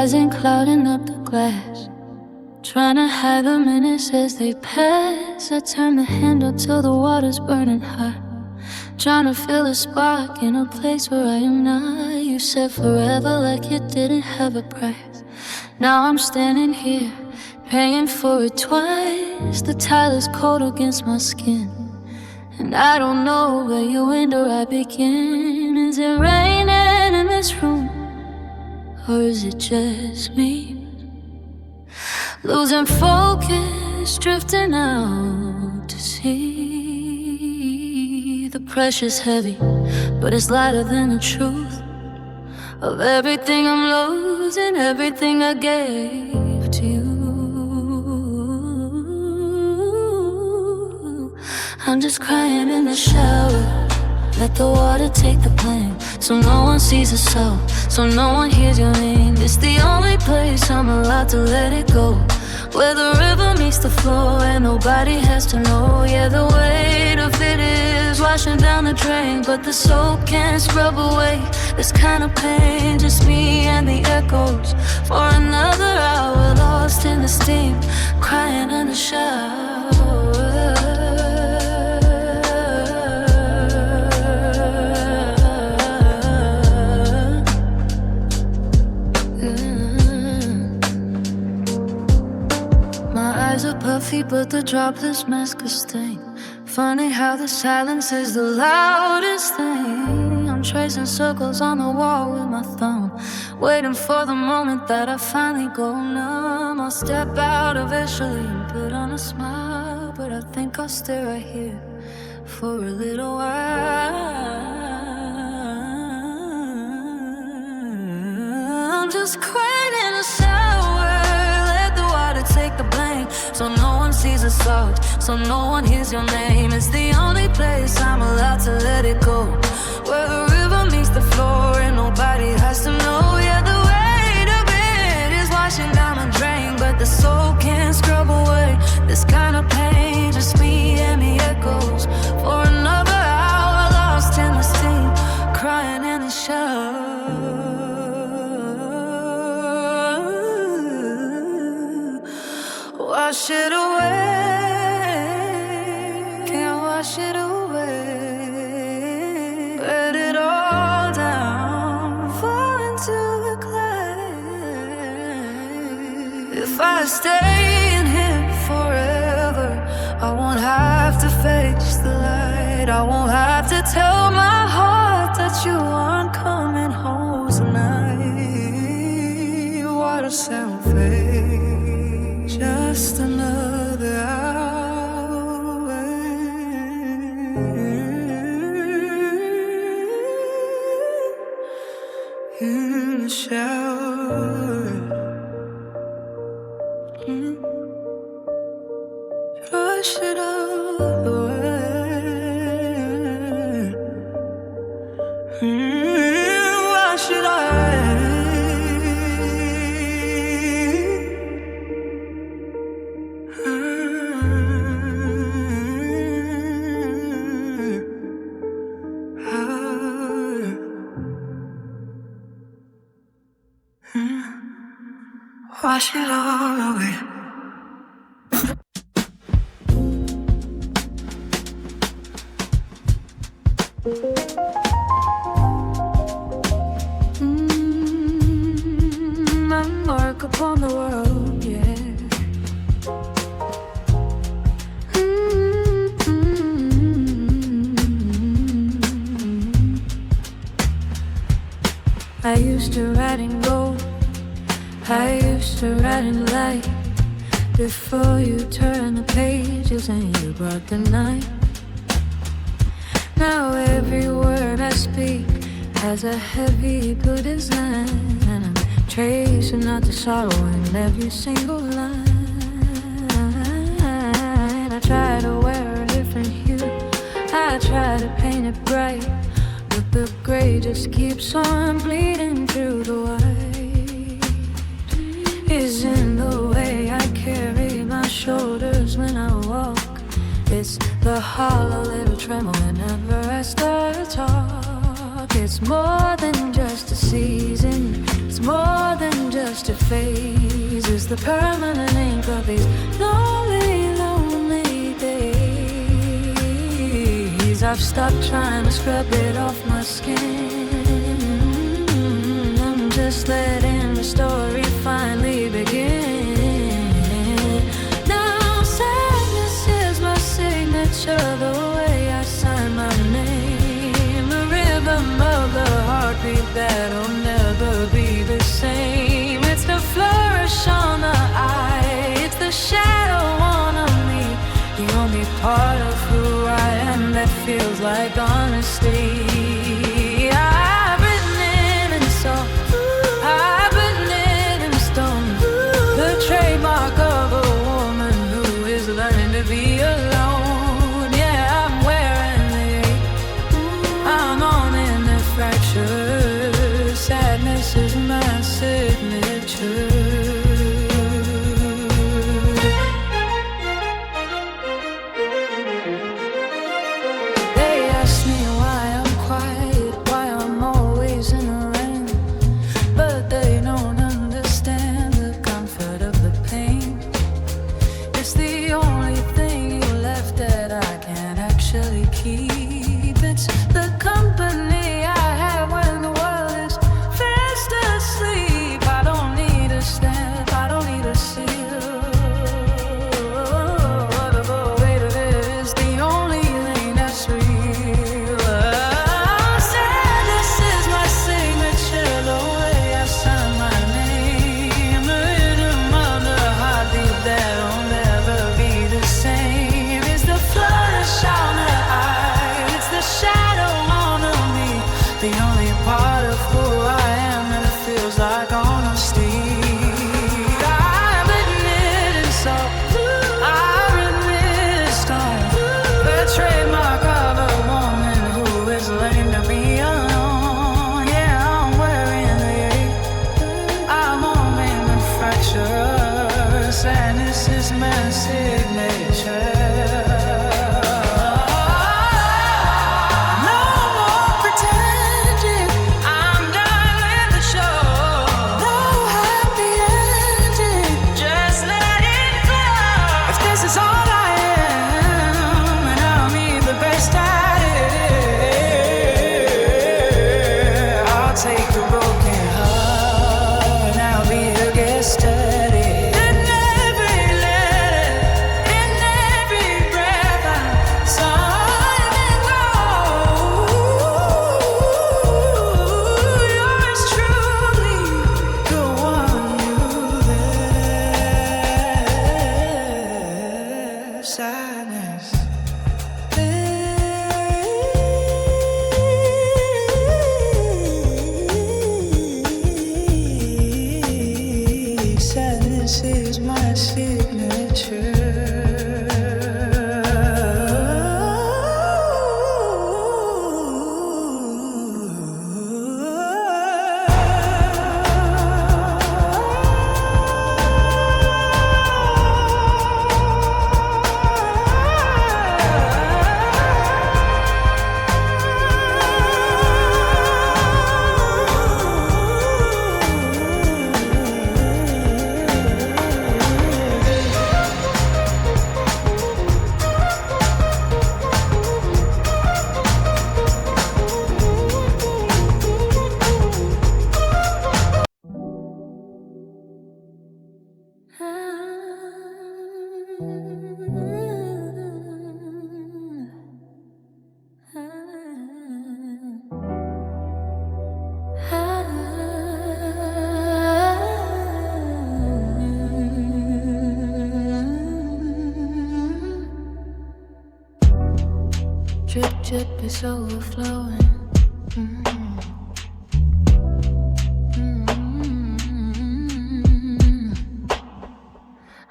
rising, clouding up the glass, trying to hide the minutes as they pass. I turn the handle till the water's burning hot, trying to feel a spark in a place where I am not. You said forever like you didn't have a price. Now I'm standing here, paying for it twice. The tile is cold against my skin, and I don't know where you end or I begin. Is it raining in this room, or is it just me? Losing focus, drifting out to sea. The pressure's heavy, but it's lighter than the truth of everything I'm losing, everything I gave to you. I'm just crying in the shower, let the water take the blame, so no one sees us so no one hears your name. It's the only place I'm allowed to let it go, where the river meets the floor and nobody has to know. Yeah, the weight of it is washing down the drain, but the soul can't scrub away this kind of pain. Just me and the echoes for another hour, lost in the steam, crying in the shower. Puffy, but the droplets mask a stain. Funny how the silence is the loudest thing. I'm tracing circles on the wall with my thumb, waiting for the moment that I finally go numb. I'll step out eventually and put on a smile, but I think I'll stay right here for a little while. I'm just crying in a shower, let the water take the blame, so no one sees us out, so no one hears your name. It's the only place I'm allowed to let it go, where the river meets the floor and nobody has to know. Yeah, the weight of it is washing down the drain, but the soul can't scrub away this kind of pain. Just me and the echoes for another hour, lost in the steam, crying in the shower. Wash it away, can't wash it away. Let it all down, fall into the clay. If I stay in here forever, I won't have to face the light. I won't have to tell my heart that you aren't coming home tonight. Water sound fade, just another hour in the shower. Brush it all away. Wash it away. Wash it all away. My mark upon the world, yeah. I used to write in gold, I used to write in light. Before you turned the pages and you brought the night. Now every word I speak has a heavy blue design, and I'm tracing out the sorrow in every single line. I try to wear a different hue, I try to paint it bright, but the gray just keeps on bleeding through the white. It's in the way I carry my shoulders when I walk. It's the hollow little tremor whenever I start to talk. It's more than just a season, It's more than just a phase. It's the permanent ink of these lonely, lonely days. I've stopped trying to scrub it off my skin. I'm just letting the story finally begin. Now sadness is my signature, the way I sign my name. The rhythm of the heartbeat that'll never be the same. It's the flourish on the eye, it's the shadow on me, the only part of who I am that feels like honesty. I've written it in salt, I've written it in stone, the trademark of a woman who is learning to be alone. Yeah, I'm wearing the ache, I'm on in the fracture. Sadness is my signature. They ask me why I'm quiet, why I'm always in the rain, but they don't understand the comfort of the pain. It's the only thing you left that I can't actually keep. It's the company I have when the world is fast asleep. I don't need a stamp, I don't need a seal. The weight of it is the only thing that's real. Sadness is my signature, the way I sign my name. The rhythm of the heartbeat that'll never be the same. It's the flourish on the eye, it's the shadow on me, the only part of who I am and it feels like honesty. I've written it in salt, I've written it in stone, the trademark of a woman who is learning to be alone. Yeah, I'm wearing the ache, I'm on in the fracture. Sadness is my signature. No more pretending, I'm done with the show. No happy ending, just let it go. If this is all I am, and I'll be the best at it, I'll take the broken heart and I'll be a guest at it. In every letter, in every breath, I sign and go. Yours truly, the one you there. Sadness. Sadness is my signature. Drip, drip is overflowing.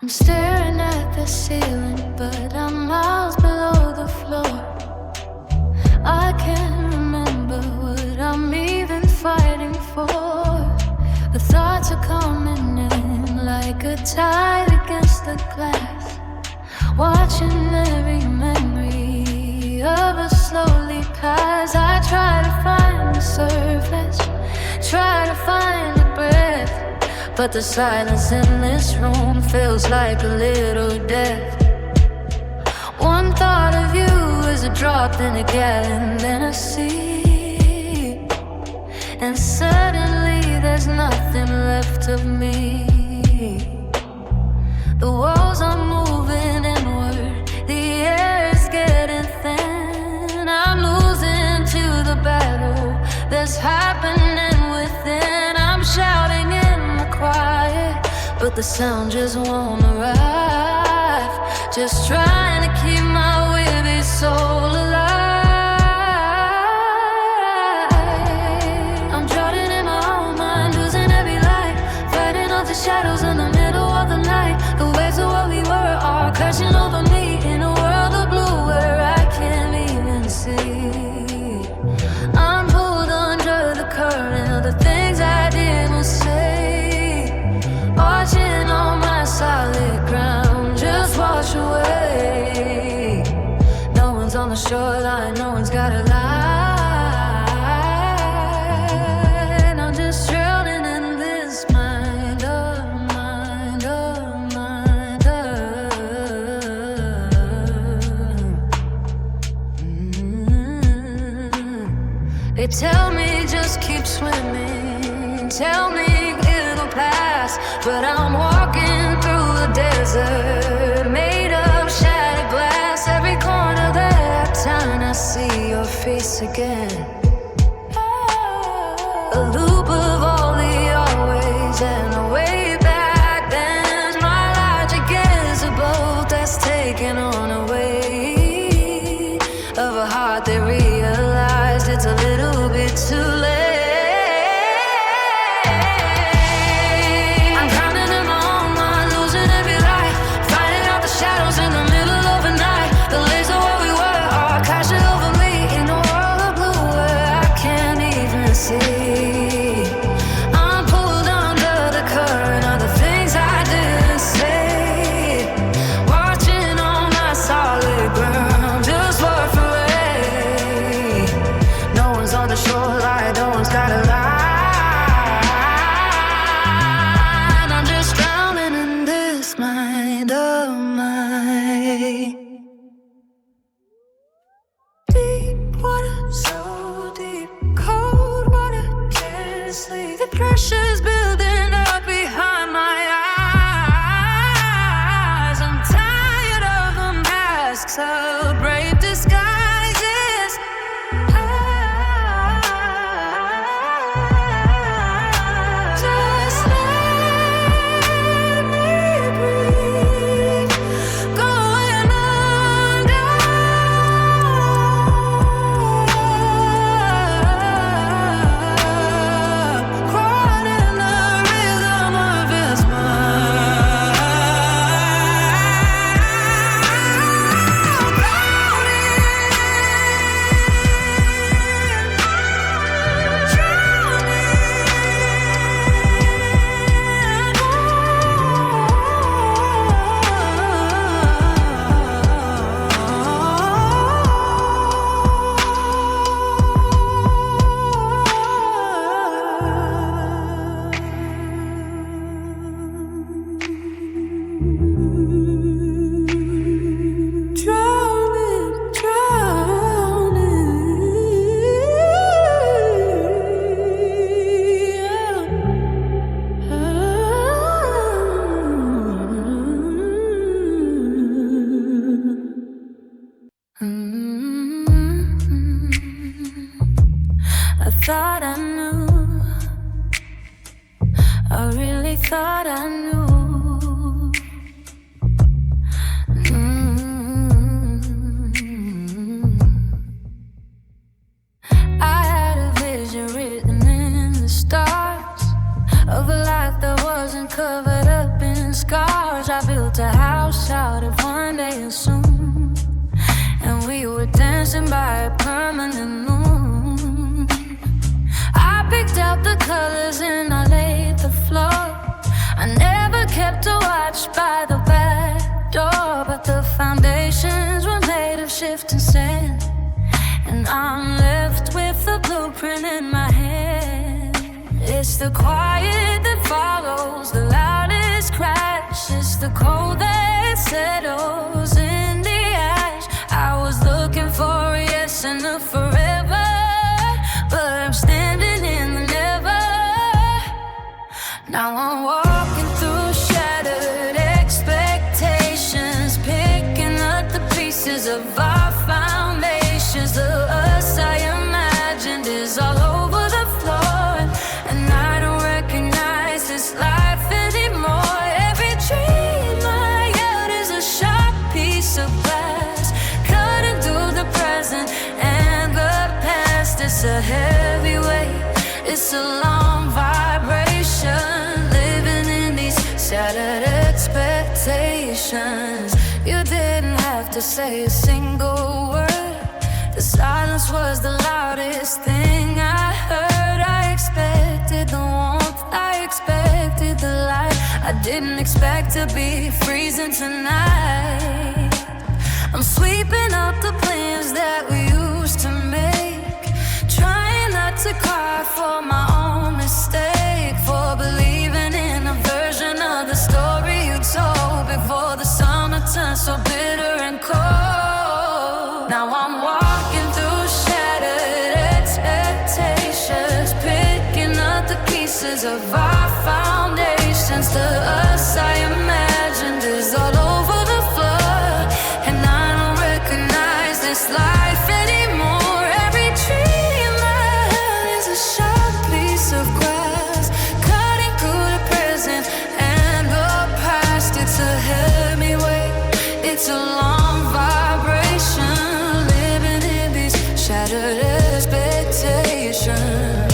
I'm staring at the ceiling, but I'm miles below the floor. I can't remember what I'm even fighting for. The thoughts are coming in like a tide against the glass, watching every memory of us slowly pass. I try to find the surface, try to find your breath, but the silence in this room feels like a little death. One thought of you is a drop in a gallon, then a sea, and suddenly there's nothing left of me. The walls are moving inward, the air is getting thin. I'm losing to the battle that's happening within. I'm shouting in the quiet, but the sound just won't arrive. Just trying to keep my weary soul alive. I'm drowning in my own mind, losing every light, fighting off the shadows in the middle of the night. The waves of what we were are crashing over me in a world of blue where I can't even see. I'm pulled under the current of the things I didn't say, watching all my solid ground just wash away. No one's on the shoreline, no one's got a line. I'm just drowning in this mind of mine, of mine, They tell me just keep swimming, tell me it'll pass, but I'm walking through the desert, made of shattered glass. Every corner that I turn, I see your face again. A loop of all the always and a way back then. My logic is a boat that's taken on a wave of a heart that realized it's a little bit too late. I'm drowning in my own mind, losing every light, finding out the shadows in the middle of the night. The layers of what we were are crashing over me in a world of blue where I can't even see. I'm pulled under the current of the things I didn't say, watching all my solid ground just walk away. No one's on the shoreline, no one's got a line. I'm just drowning in this mind of mine. Deep water, so deep, cold water, can't sleep. The pressure's building up behind my eyes. I'm tired of the masks of brave disguises. Just let me breathe, going under. Caught in the rhythm of his mind. I thought I knew, I really thought I knew. I had a vision written in the stars of a life that wasn't covered up in scars. I built a house out of one day and soon, and we were dancing by a permanent moon. I picked out the colors and I laid the floor. I never kept a watch by the back door, but the foundations were made of shifting sand, and I'm left with the blueprint in my hand. It's the quiet that follows the loudest crash. It's the cold that settles in the ash. I was looking for a yes and a forever, but I'm standing in the never. Now I'm walking through shattered expectations, picking up the pieces of our foundations. The us I imagined is all over the floor, and I don't recognize this life anymore. Every dream I had is a sharp piece of glass, cutting through the present and the past. It's a heavy weight, it's a long vibration, living in these shattered expectations. You didn't have to say a single word, the silence was the loudest thing I heard. I expected the warmth, I expected the light. I didn't expect to be freezing tonight. I'm sweeping up the plans that we used to make, trying not to cry for my own mistake, for believing in a version of the story you told before the summer turned so bitter and cold. Now I'm walking through shattered expectations, picking up the pieces of our foundations. The us I imagined is all over the floor, and I don't recognize this life anymore. Every dream I had is a sharp piece of glass, cutting through the present and the past. It's a heavy weight, it's a long vibration, living in these shattered expectations.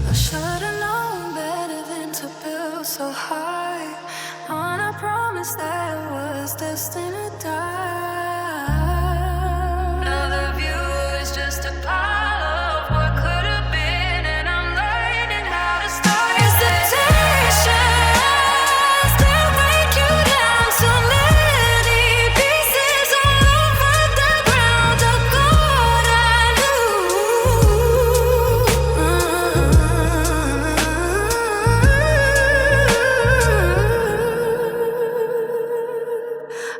I should've known better than to build so high on a promise that was destined to die. Another view is just a pile of what could have been, and I'm learning how to start. Hesitations still break you down. So many pieces all over the ground of gold I knew.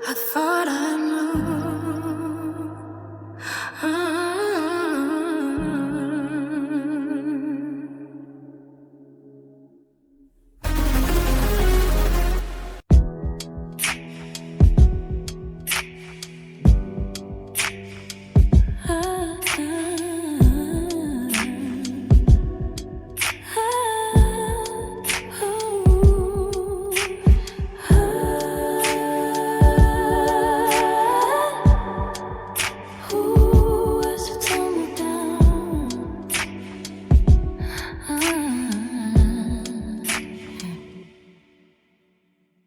I thought I knew.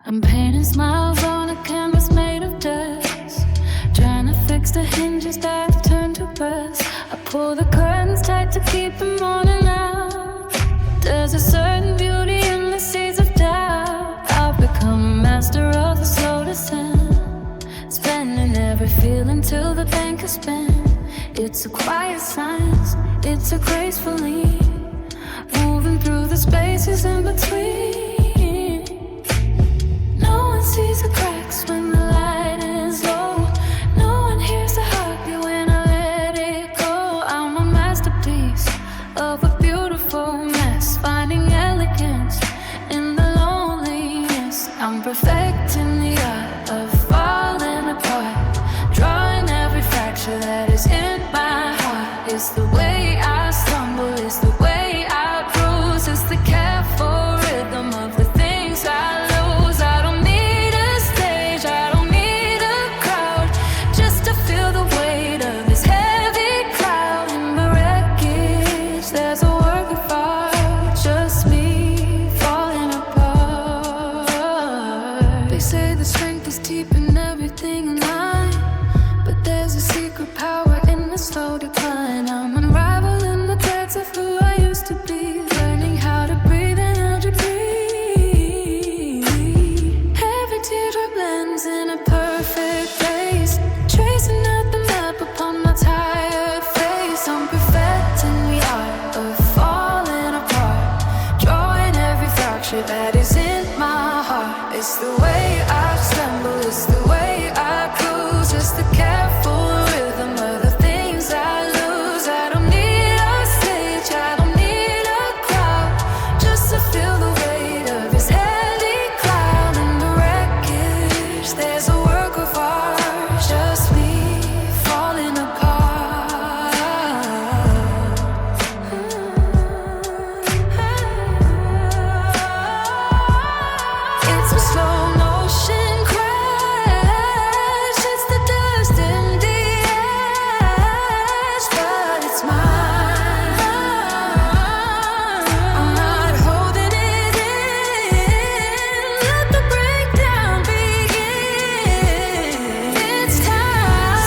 I'm painting smiles on a canvas made of dust, trying to fix the hinges that have turned to rust. I pull the curtains tight to keep the morning out. There's a certain beauty in the seeds of doubt. I've become a master of the slow descent, spending every feeling till the bank is spent. It's a quiet science, it's a graceful leap, moving through the spaces in between. No one sees the cracks when the light is low. No one hears the heartbeat when I let it go. I'm a masterpiece of a beautiful mess, finding elegance in the loneliness. I'm perfecting the art of falling apart, drawing every fracture that is in my heart. It's the way I stumble, it's the way I bruise, it's the careful rhythm of the things I lose. I don't need a stage, I don't need a crowd, just to feel the weight of this heavy cloud. In the wreckage, there's a work of art, just me falling apart. They say the strength is keeping everything in line, but there's a secret power in the slow decline. I'm unraveling the threads of who I used to be. It's the way I stumble, it's the way I cruise, it's the careful rhythm of the things I lose. I don't need a stage, I don't need a crowd, just to feel the weight of his heavy cloud. In the wreckage, there's a work of art, just me falling apart. It's a slow motion crash, it's the dust in the ash, but it's mine. I'm not holding it in, let the breakdown begin. It's time.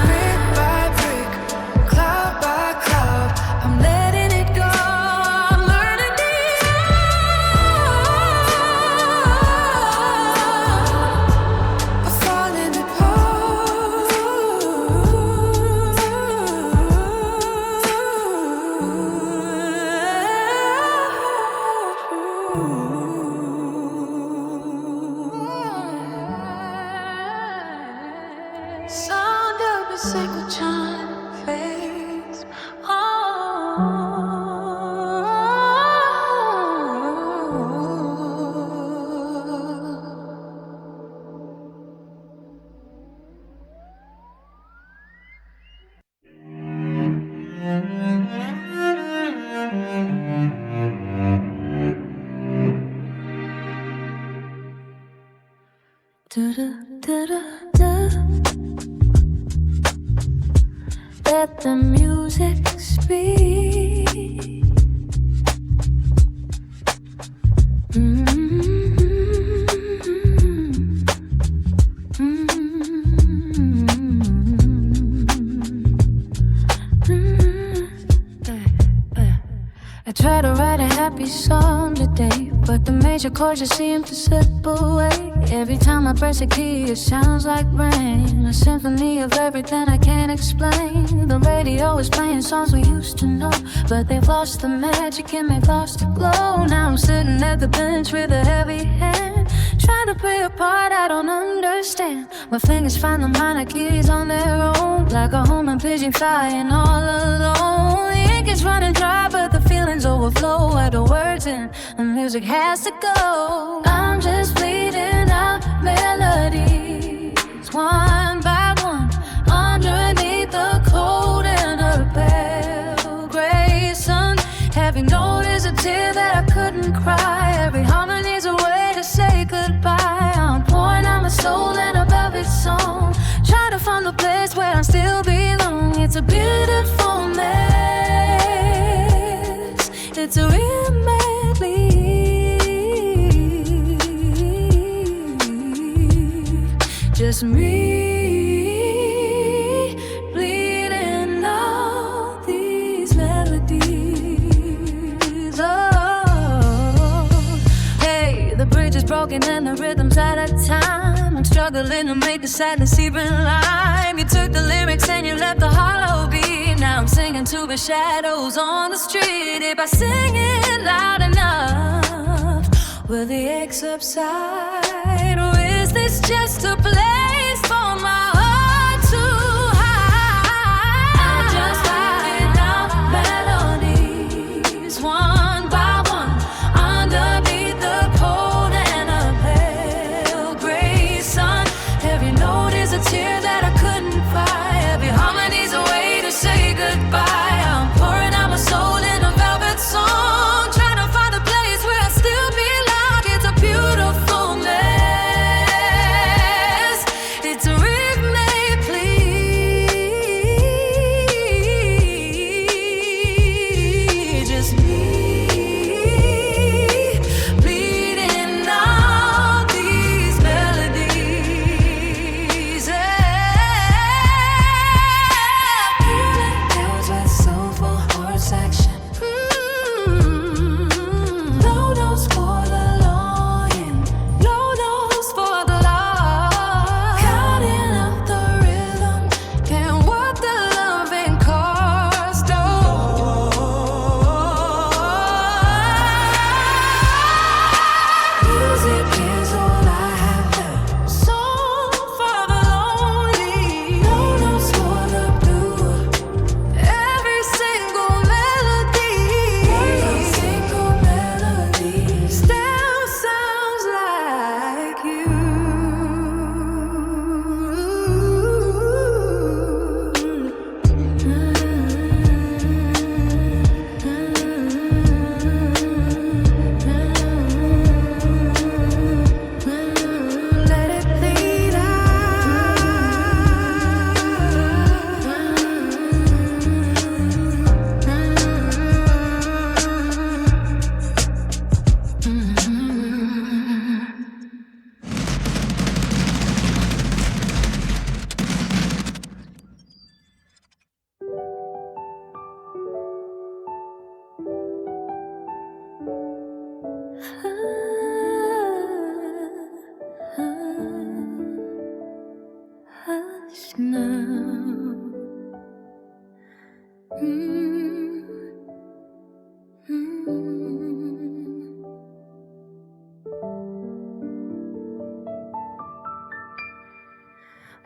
Brick by brick, cloud by cloud, I'm letting it go, I'm learning the I'm falling apart. Sound of a sacred chime fades Let the music speak. I try to write a happy song today, but the major chords just seem to slip away. Every time I press a key, it sounds like rain, a symphony of everything I can't explain. The radio is playing songs we used to know, but they've lost the magic and they've lost the glow. Now I'm sitting at the bench with a heavy hand, trying to play a part I don't understand. My fingers find the minor keys on their own, like a homing pigeon flying all alone. The ink is running dry, but the feelings overflow. Where the words and the music has to go. I'm just bleeding out melodies, one by one, underneath the cold and a pale gray sun. Every note is a tear that I couldn't cry. Every harmony's a way to say goodbye. I'm pouring out my soul in a velvet song, try to find the place where I still belong. It's a beautiful mess, it's a real medley, just me bleeding out these melodies. Oh, hey, the bridge is broken and the rhythm's out of time. I'm struggling to make the sadness even rhyme. You took the lyrics and you left the hollow beat. Now I'm singing to the shadows on the street. If I sing it loud enough, will the ache subside? Or is this just a place for my heart to hide? I'm just writing out melodies, one by one, underneath the cold and a pale gray sun. Every note is a tear that I couldn't cry. Every harmony's a way to say goodbye. I'm pouring out my soul in a velvet song, trying to find a place where I still belong. It's a beautiful mess,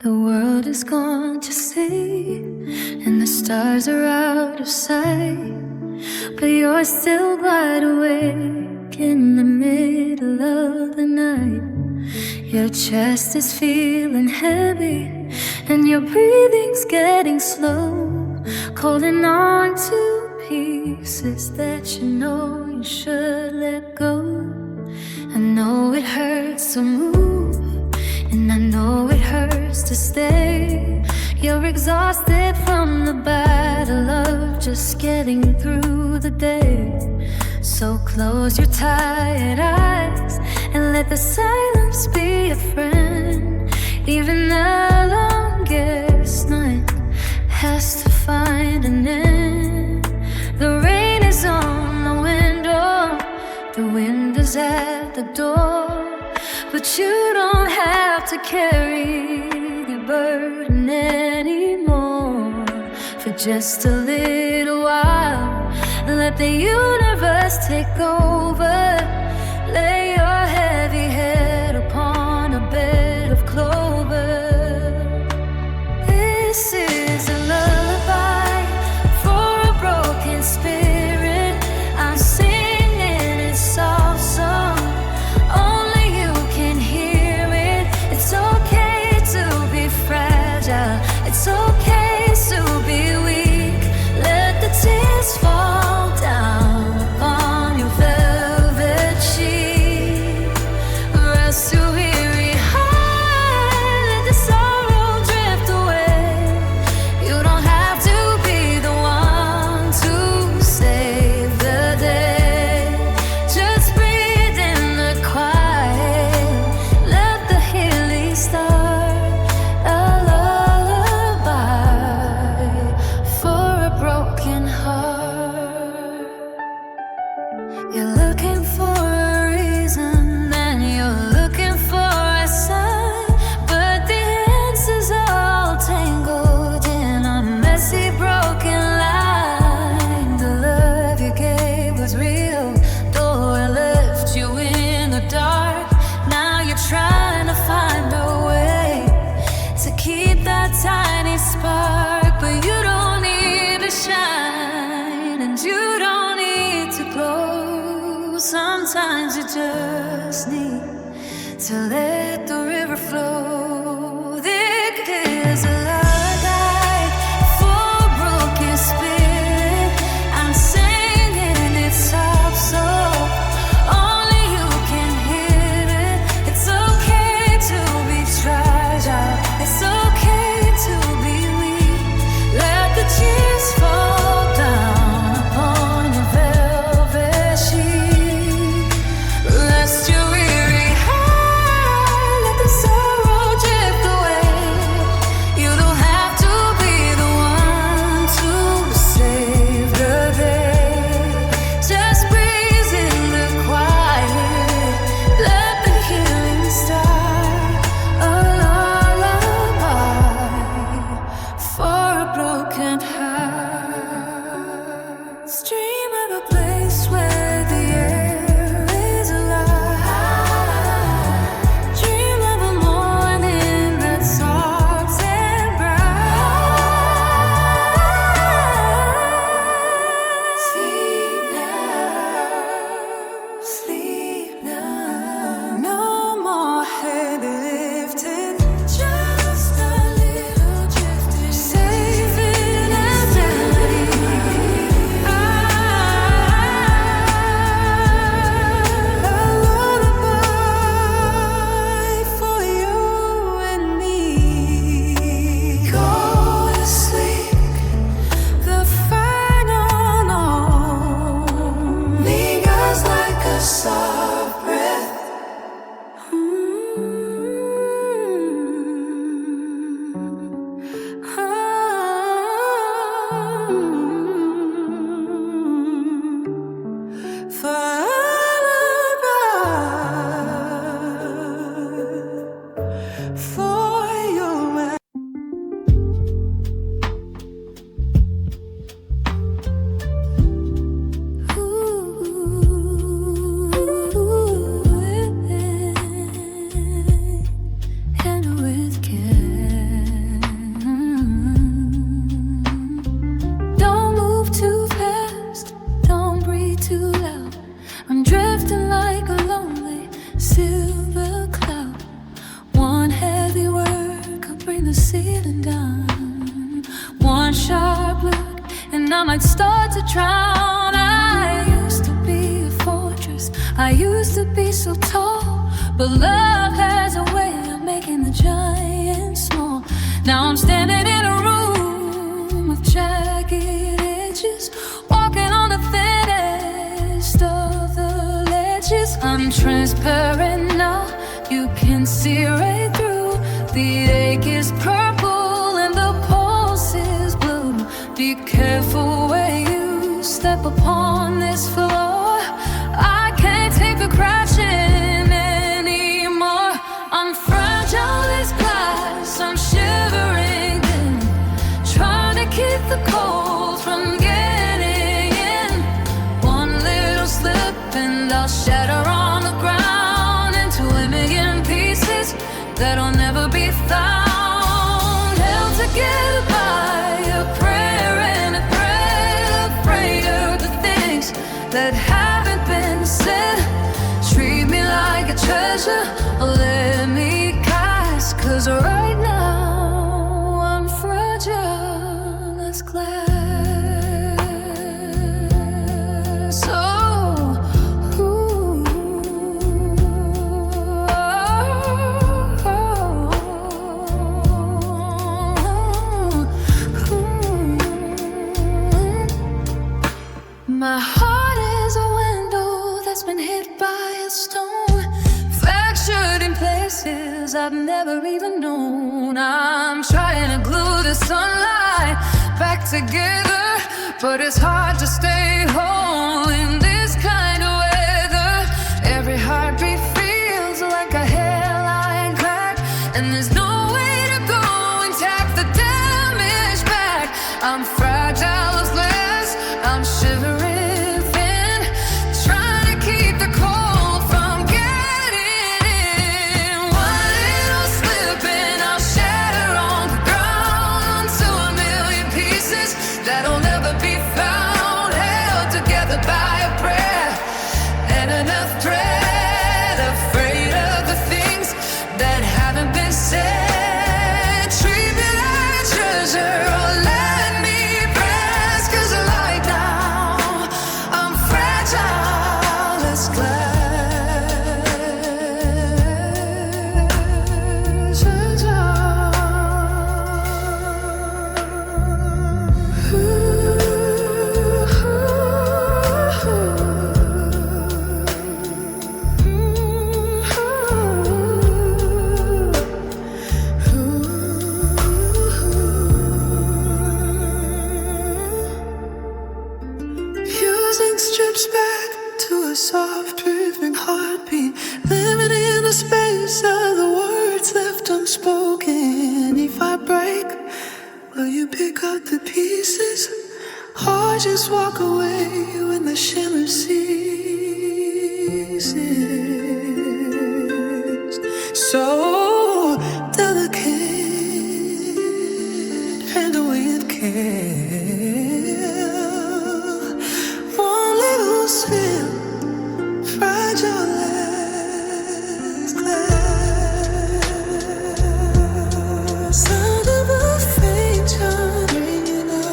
The world is gone to sea, and the stars are out of sight, but you're still wide awake in the middle of the night. Your chest is feeling heavy, and your breathing's getting slow, holding on to pieces that you know you should let go. I know it hurts to move, and I know it hurts to stay. You're exhausted from the battle of just getting through the day. So close your tired eyes and let the silence be a friend. Even the longest night has to find an end. The rain is on the window, the wind is at the door, but you don't have to carry the burden anymore. For just a little while, let the universe take over. Lay your heavy head upon a bed of clover. This is a lullaby for a broken spirit. I'm singing its soft song, only you can hear it. It's okay to be fragile, it's okay to be weak. Let the tears fall down upon your velvet cheek. Rest your weary heart, let the sorrow drift away. You don't have to be the one to save the day. Just breathe in the quiet, let the healing start. A lullaby for a broken heart. You're looking for a reason, and you're looking for a sign, but the answers are all tangled in a messy broken line. The love you gave was real, though I left you in the dark. Now you're trying to find a way to keep that tiny spark, but you don't need to shine, and you don't need to glow. Sometimes you just need to let the river flow. This is a lullaby for a broken spirit. I'm singing its soft soul, only you can hear it. It's okay to be fragile, it's okay to be weak. Let the tears fall down upon your velvet sheet. Rest your weary heart, let the sorrow drift away. You don't have to be the one to save the day. Just breathe in the quiet, let the healing start. A lullaby for a broken heart. Dream of a place where the air is alive. Dream of a morning that's soft and bright. Sleep now, sleep now. No more head lifted, just a little drifting. Safe in a lullaby for you and me. Go to sleep, the final note lingers like a soft breath. For you and ooh, and I might start to drown. I used to be a fortress, I used to be so tall, but love has a way of making the giant small. Now I'm standing in a room with jagged edges, walking on the thinnest of the ledges. I'm transparent now, you can see right through. The ache is purple and the pulse is blue. Be careful where you step upon this floor. I can't take the crashing anymore. I'm fragile as glass, I'm shivering in, trying to keep the cold from getting in. One little slip and I'll shatter on the ground into a million pieces that'll never be found. Held together by a prayer and a thread, afraid of the things that haven't been said. Treat me like a treasure, or let me cast, 'cause right now I'm fragile as glass. My heart is a window that's been hit by a stone, fractured in places I've never even known. I'm trying to glue the sunlight back together, but it's hard to stay whole in this kind of weather. Every heartbeat feels like a hairline crack, and there's no way to go and tack the damage back. I'm fragile as glass, I'm shivering. Just walk away when the shimmer ceases. So delicate and with care. One little slip, fragile as glass. Sound of a faint chime ringing out.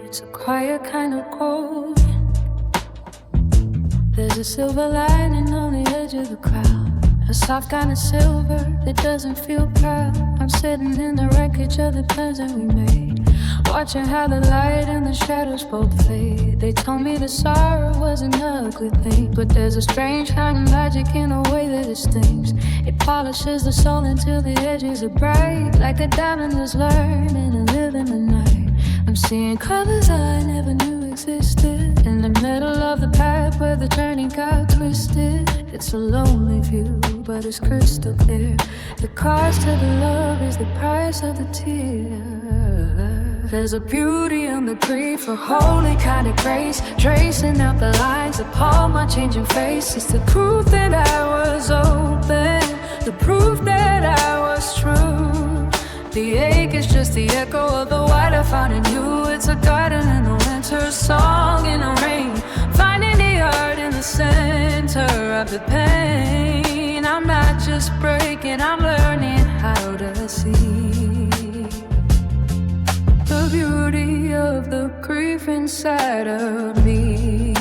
It's a quiet kind of cold. There's a silver lining on the edge of the crowd, a soft kind of silver that doesn't feel proud. I'm sitting in the wreckage of the plans that we made, watching how the light and the shadows both fade. They told me that sorrow was an ugly thing, but there's a strange kind of magic in the way that it stings. It polishes the soul until the edges are bright, like a diamond that's learning to live in the night. I'm seeing colors I never knew existed, in the middle of the path where the turning got twisted. It's a lonely view, but it's crystal clear. The cost of the love is the price of the tear. There's a beauty in the grief, a holy kind of grace, tracing out the lines upon my changing face. It's the proof that I was open, the proof that I was true. The ache is just the echo of the white I found in you. It's a garden in the winter, a song in the rain, finding the art in the center of the pain. I'm not just breaking, I'm learning how to see the beauty of the grief inside of me.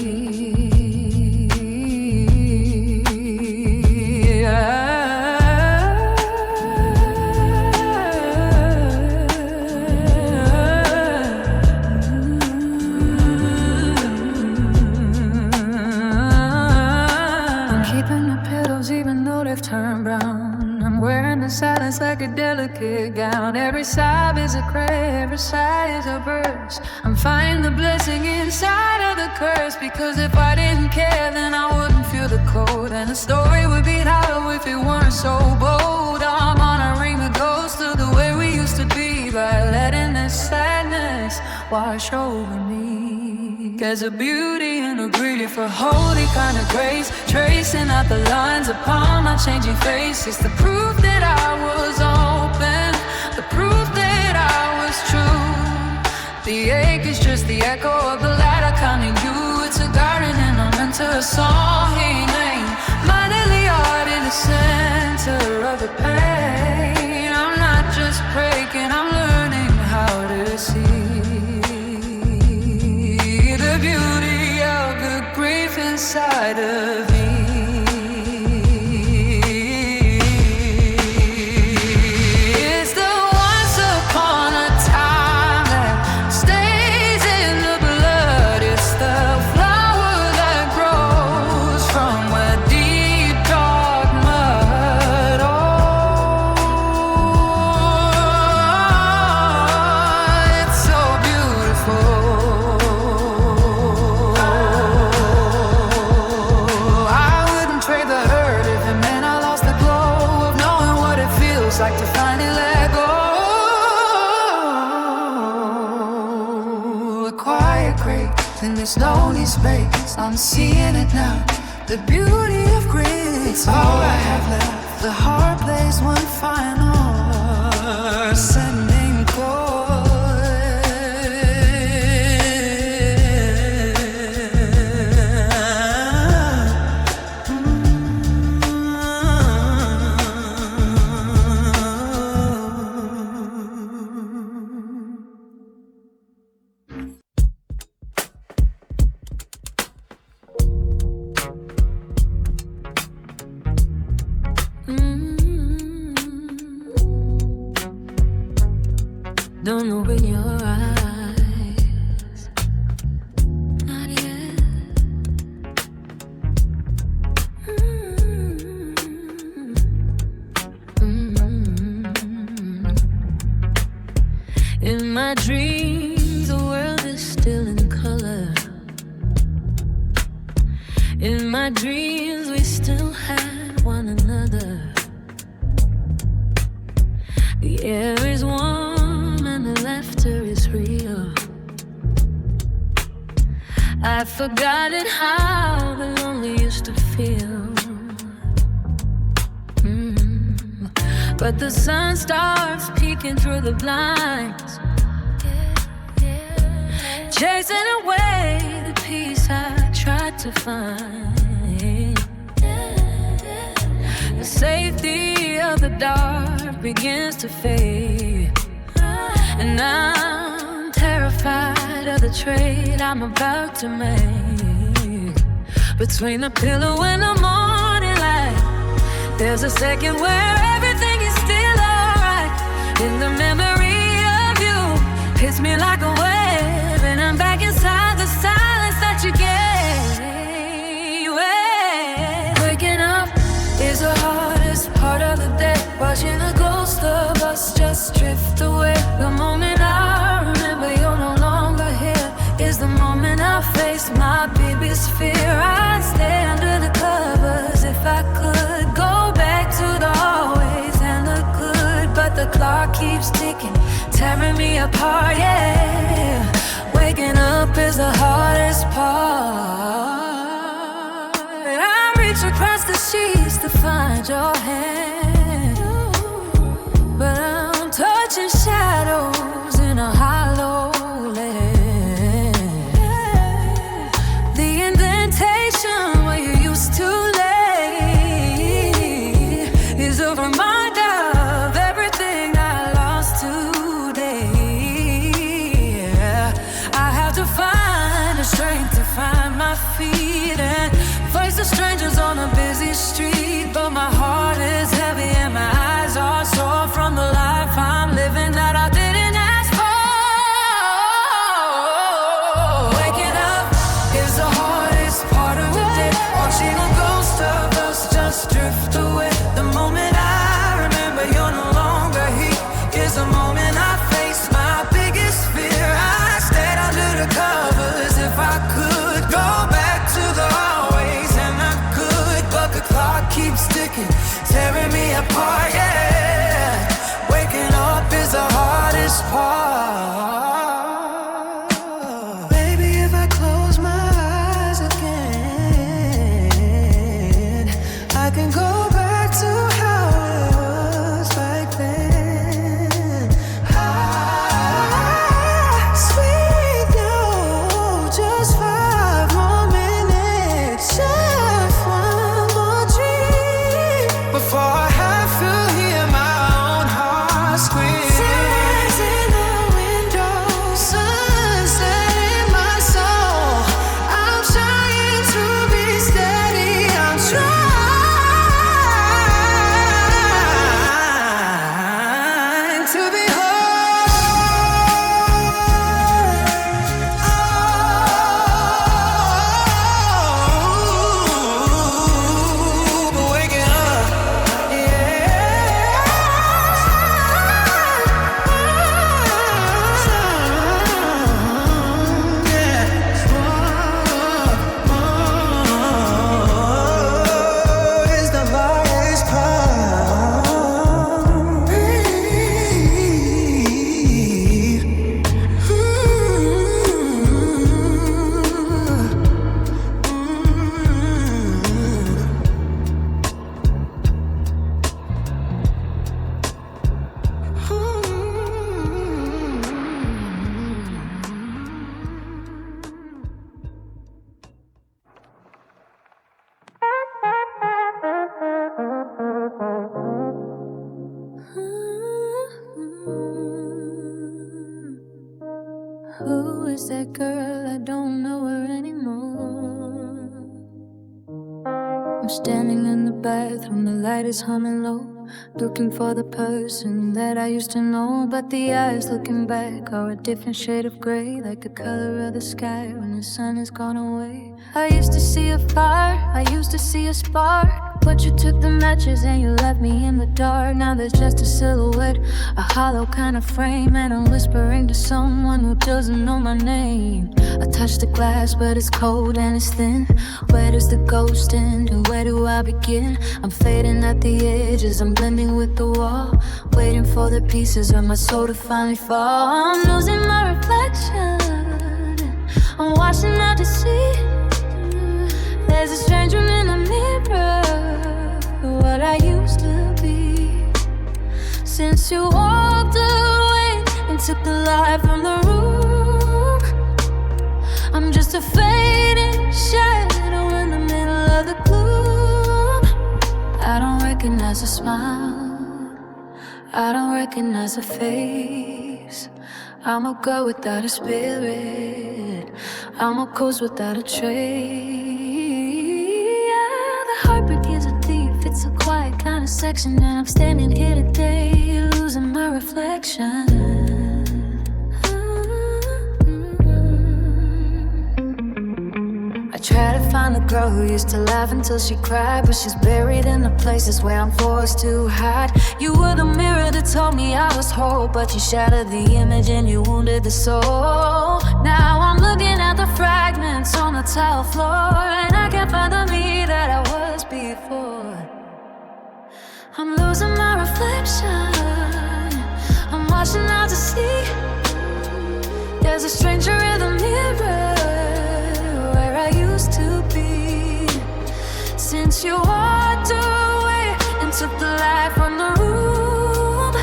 Turn brown. I'm wearing the silence like a delicate gown. Every sigh is a cry, every sigh is a verse. I'm finding the blessing inside of the curse, because if I didn't care, then I wouldn't feel the cold, and the story would be hollow if it weren't so bold. I'm honoring the ghost of the way we used to be by letting this sadness wash over me. There's a beauty in a grief, a holy kind of grace, tracing out the lines upon my changing face. It's the proof that I was open, the proof that I was true. The ache is just the echo of the light I found in you. It's a garden and I'm into a song in name, minding the art in the center of the pain. I'm not just breaking, I'm learning how to see the beauty of the grief inside of me. It's the once upon a time that stays in the blood. It's the flower that grows from a deep dark mud. Oh, it's so beautiful. Like to finally let go. A quiet grave in this lonely space, I'm seeing it now, the beauty of grief. It's all I have left. The heart plays one final ascending chord. Don't open your eyes, not yet. In my dreams, the world is still in color. In my dreams, we still had one another. The air is warm and the laughter is real. I've forgotten how the lonely used to feel. But the sun starts peeking through the blinds, chasing away the peace I tried to find. The safety of the dark begins to fade, and I'm terrified of the trade I'm about to make. Between the pillow and the morning light, there's a second where everything is still alright. In the memory of you, hits me like a wave, and I'm back inside the silence that you gave. Waking up is the hardest part of the day. Watching the ghost of us just drift away. The moment I remember you're no longer here is the moment I face my biggest fear. I'd stay under the covers if I could. Go back to the hallways and the good, but the clock keeps ticking, tearing me apart, yeah. Waking up is the hardest part. I reach across the sheets to find your hand, but I'm touching shadows in a hollow land. The indentation where you used to lay is a reminder of everything I lost today. I have to find the strength to find my feet and face the strangers on a busy street. But my heart is heavy and my eyes are sore from the life I'm living that I didn't ask for. Waking up is the hardest part of the day. Watching a ghost of us just drift away. The moment I remember you're no longer here is the moment I face my biggest fear. I stayed under the covers if I could. Go back to the hallways and I could, but the clock keeps ticking, tearing me apart, yeah. Waking up is the hardest part. Baby, if I close my eyes again, I can go back to how it was back then. Sweet, no, just 5 more minutes, just one more dream before I have to hear my own heart scream. Stars in the window, sunset in my soul. I'm trying to be steady, I'm trying to be whole. But waking up, is the hardest part. Who is that girl? I don't know her anymore. I'm standing in the bathroom, the light is humming low, looking for the person that I used to know. But the eyes looking back are a different shade of gray, like the color of the sky when the sun has gone away. I used to see a fire, I used to see a spark, but you took the matches and you left me in the dark. Now there's just a silhouette, a hollow kind of frame, and I'm whispering to someone who doesn't know my name. I touch the glass but it's cold and it's thin. Where does the ghost end and where do I begin? I'm fading at the edges, I'm blending with the wall, waiting for the pieces of my soul to finally fall. I'm losing my reflection, I'm washing out to sea. There's a strange room in the mirror, what I used to be. Since you walked away and took the light from the room, I'm just a fading shadow in the middle of the gloom. I don't recognize a smile, I don't recognize a face. I'm a girl without a spirit, I'm a ghost without a trace. Yeah, the heartbreak is a thief, it's a quiet kind of section, and I'm standing here today, losing my reflection. try to find the girl who used to laugh until she cried, but she's buried in the places where I'm forced to hide. You were the mirror that told me I was whole, but you shattered the image and you wounded the soul. Now I'm looking at the fragments on the tile floor, and I can't find the me that I was before. I'm losing my reflection, I'm watching out to see there's a stranger in the mirror where I used to be. Since you walked away and took the light from the room,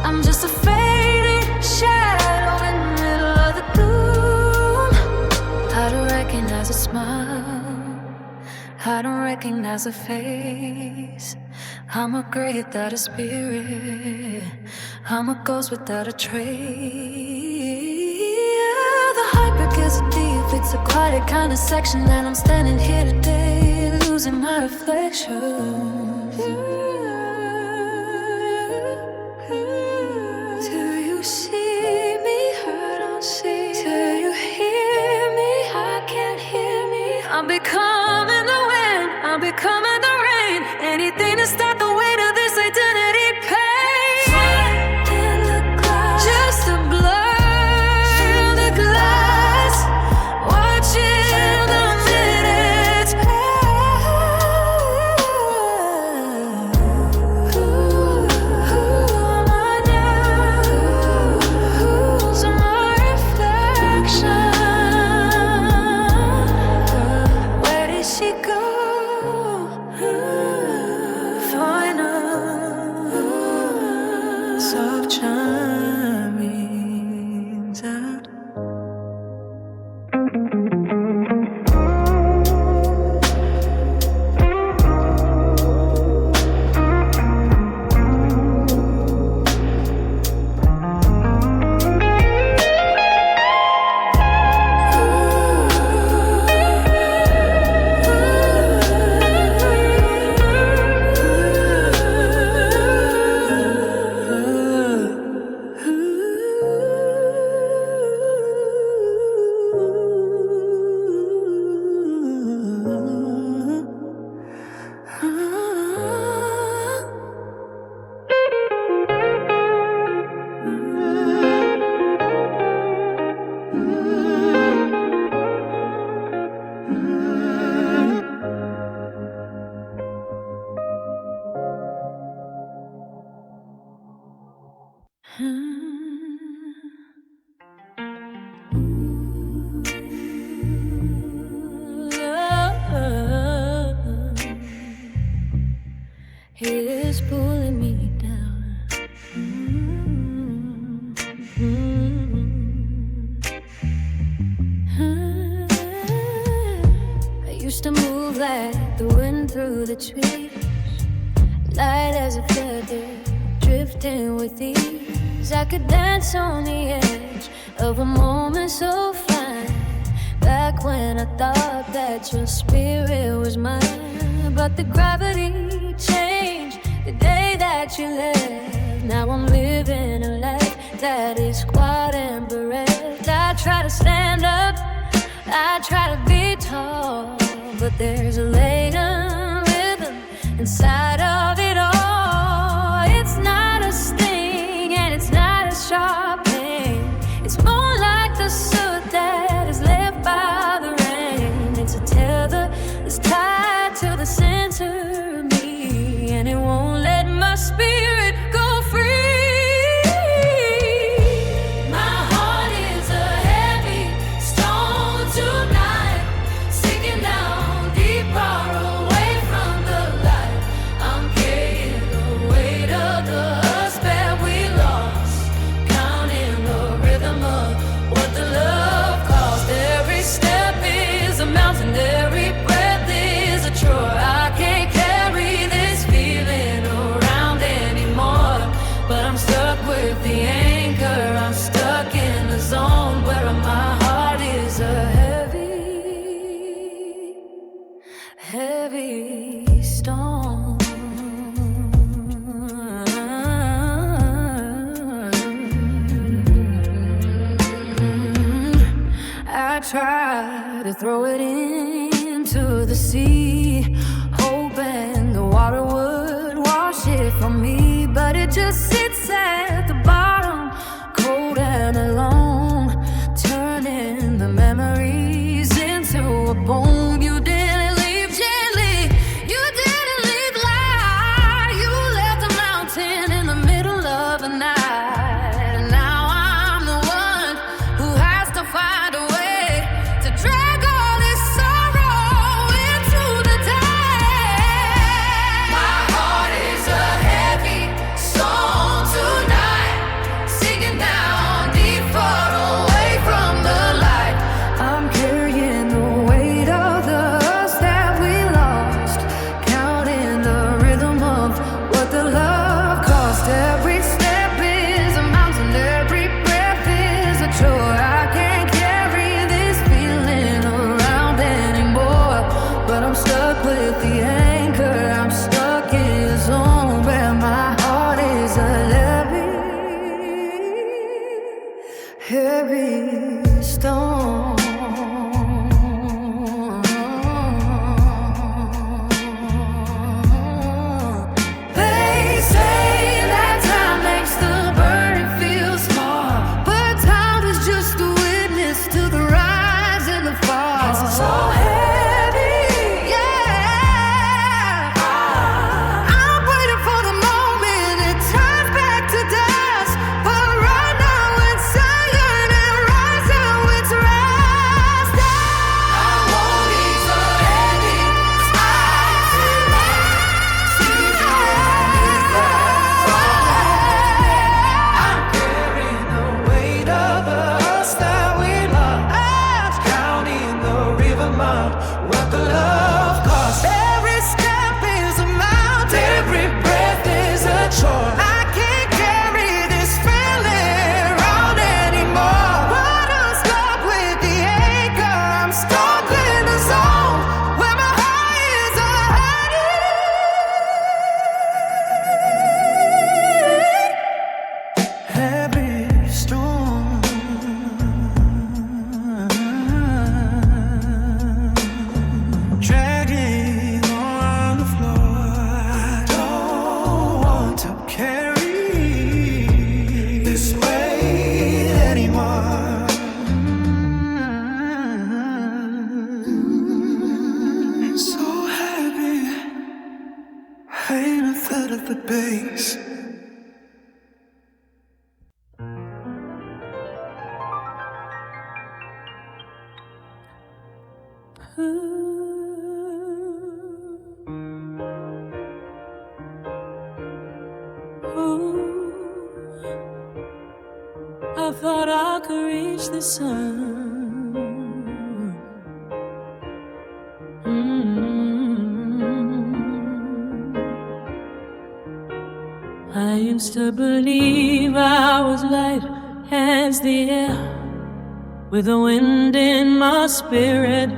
I'm just a fading shadow in the middle of the gloom. I don't recognize a smile, I don't recognize a face. I'm a grave without a spirit, I'm a ghost without a trace. The heartbreak is a deep, it's a quiet kind of section that I'm standing here today, losing my reflection. Do you see me? I don't see. Do you hear me? I can't hear me. I'm becoming the wind, I'm becoming the rain. Anything to stop the weight of this identity pain. In the glass, just a blur in the glass, watching the minutes pass. Who am I now? Who's my reflection? Where did she go? Soft chimings out. It's pulling me down. I used to move like the wind through the trees, light as a feather, drifting with ease. I could dance on the edge of a moment so fine, back when I thought that your spirit was mine. But the gravity changed the day that you left. Now I'm living a life that is quiet and bereft. I try to stand up, I try to be tall, but there's a latent rhythm inside of it all. It's not a sting and it's not a sharp pain. It's more like the soot that is left by the rain. It's a tether that's tied to the center of me, and it won't let my spirit go free. My heart is a heavy stone tonight, sinking down deeper away from the light. I'm I tried to throw it into the sea, hoping the water would wash it from me, but it just sits at the bottom, cold and alone, turning the memories into a bone. You didn't leave gently, you didn't leave light, you left the mountain in the middle of the night, and now I'm the one who has to find a way to drag all this sorrow into the day. My heart is a heavy stone tonight, sinking down deep, far away from the light. I'm carrying the weight of the us that we lost, counting the rhythm of what the love cost. Every step is a mountain, every breath is a chore. I can't carry this feeling around anymore, but I'm stuck with the anchor. I'm stuck in a zone where my heart is a heavy stone. They say that time makes the burden feel small, but time is just a witness to the rise and the fall. It's so heavy, yeah. I'm waiting for the moment it turns back to dust, but right now it's iron and rising with rest. I won't easily I'm carrying the weight of the us that we lost, counting the river mount, what the love cost. Every step is a mountain, every breath is a chore. I can't carry this feeling around anymore, but I'm stuck with the anchor. I'm stuck in the zone where my heart is a heavy storm, dragging on the floor. I don't want to carry this weight anymore. So heavy, ain't a third of the bass. I thought I could reach the sun. I used to believe I was light as the air, with the wind in my spirit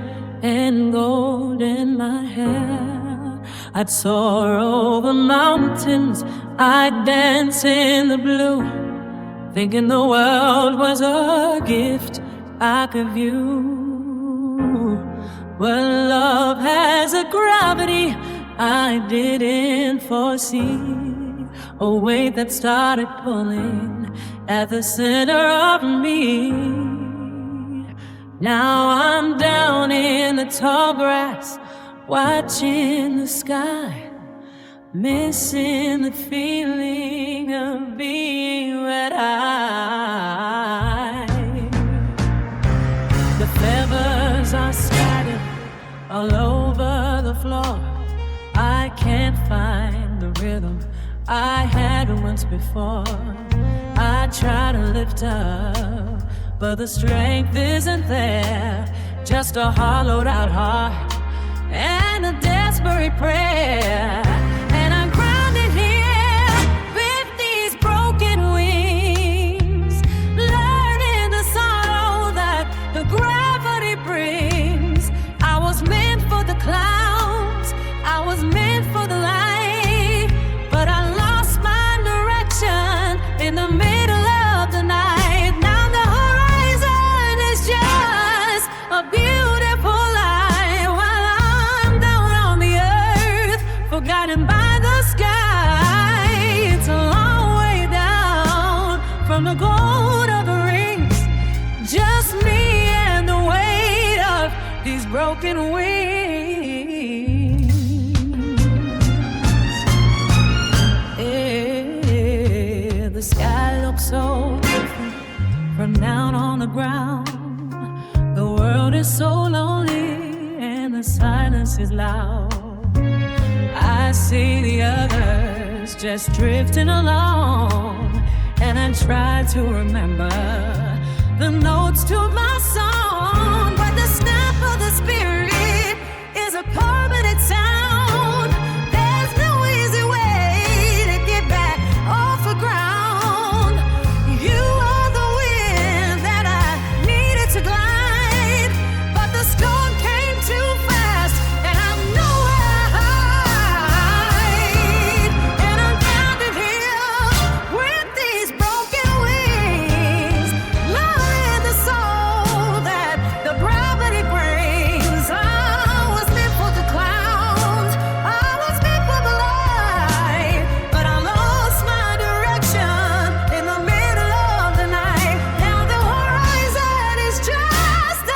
and gold in my hair. I'd soar over mountains, I'd dance in the blue, thinking the world was a gift I could view. But love has a gravity I didn't foresee, a weight that started pulling at the center of me. Now I'm down in the tall grass, watching the sky, missing the feeling of being red-eyed. The feathers are scattered all over the floor. I can't find the rhythm I had once before. I try to lift up, but the strength isn't there. Just a hollowed out heart and a desperate prayer. And I'm grounded here with these broken wings, learning the sorrow that the gravity brings. I was meant for the clouds, I was meant for the light, but I lost my direction in the middle of the night. Now the horizon is just these broken wings. Yeah, the sky looks so different from down on the ground. The world is so lonely and the silence is loud. I see the others just drifting along, and I try to remember the notes to my song, but the snap of the spirit is a permanent sound. There's no easy way to get back off the ground. You are the wind that I needed to glide, but the storm came too fast, and I'm nowhere to hide. And I'm standing here with these broken wings, loving the soul that the gravity brings. I was meant for the clouds, I was meant for the light, but I lost my direction in the middle of the night. Now the horizon is just a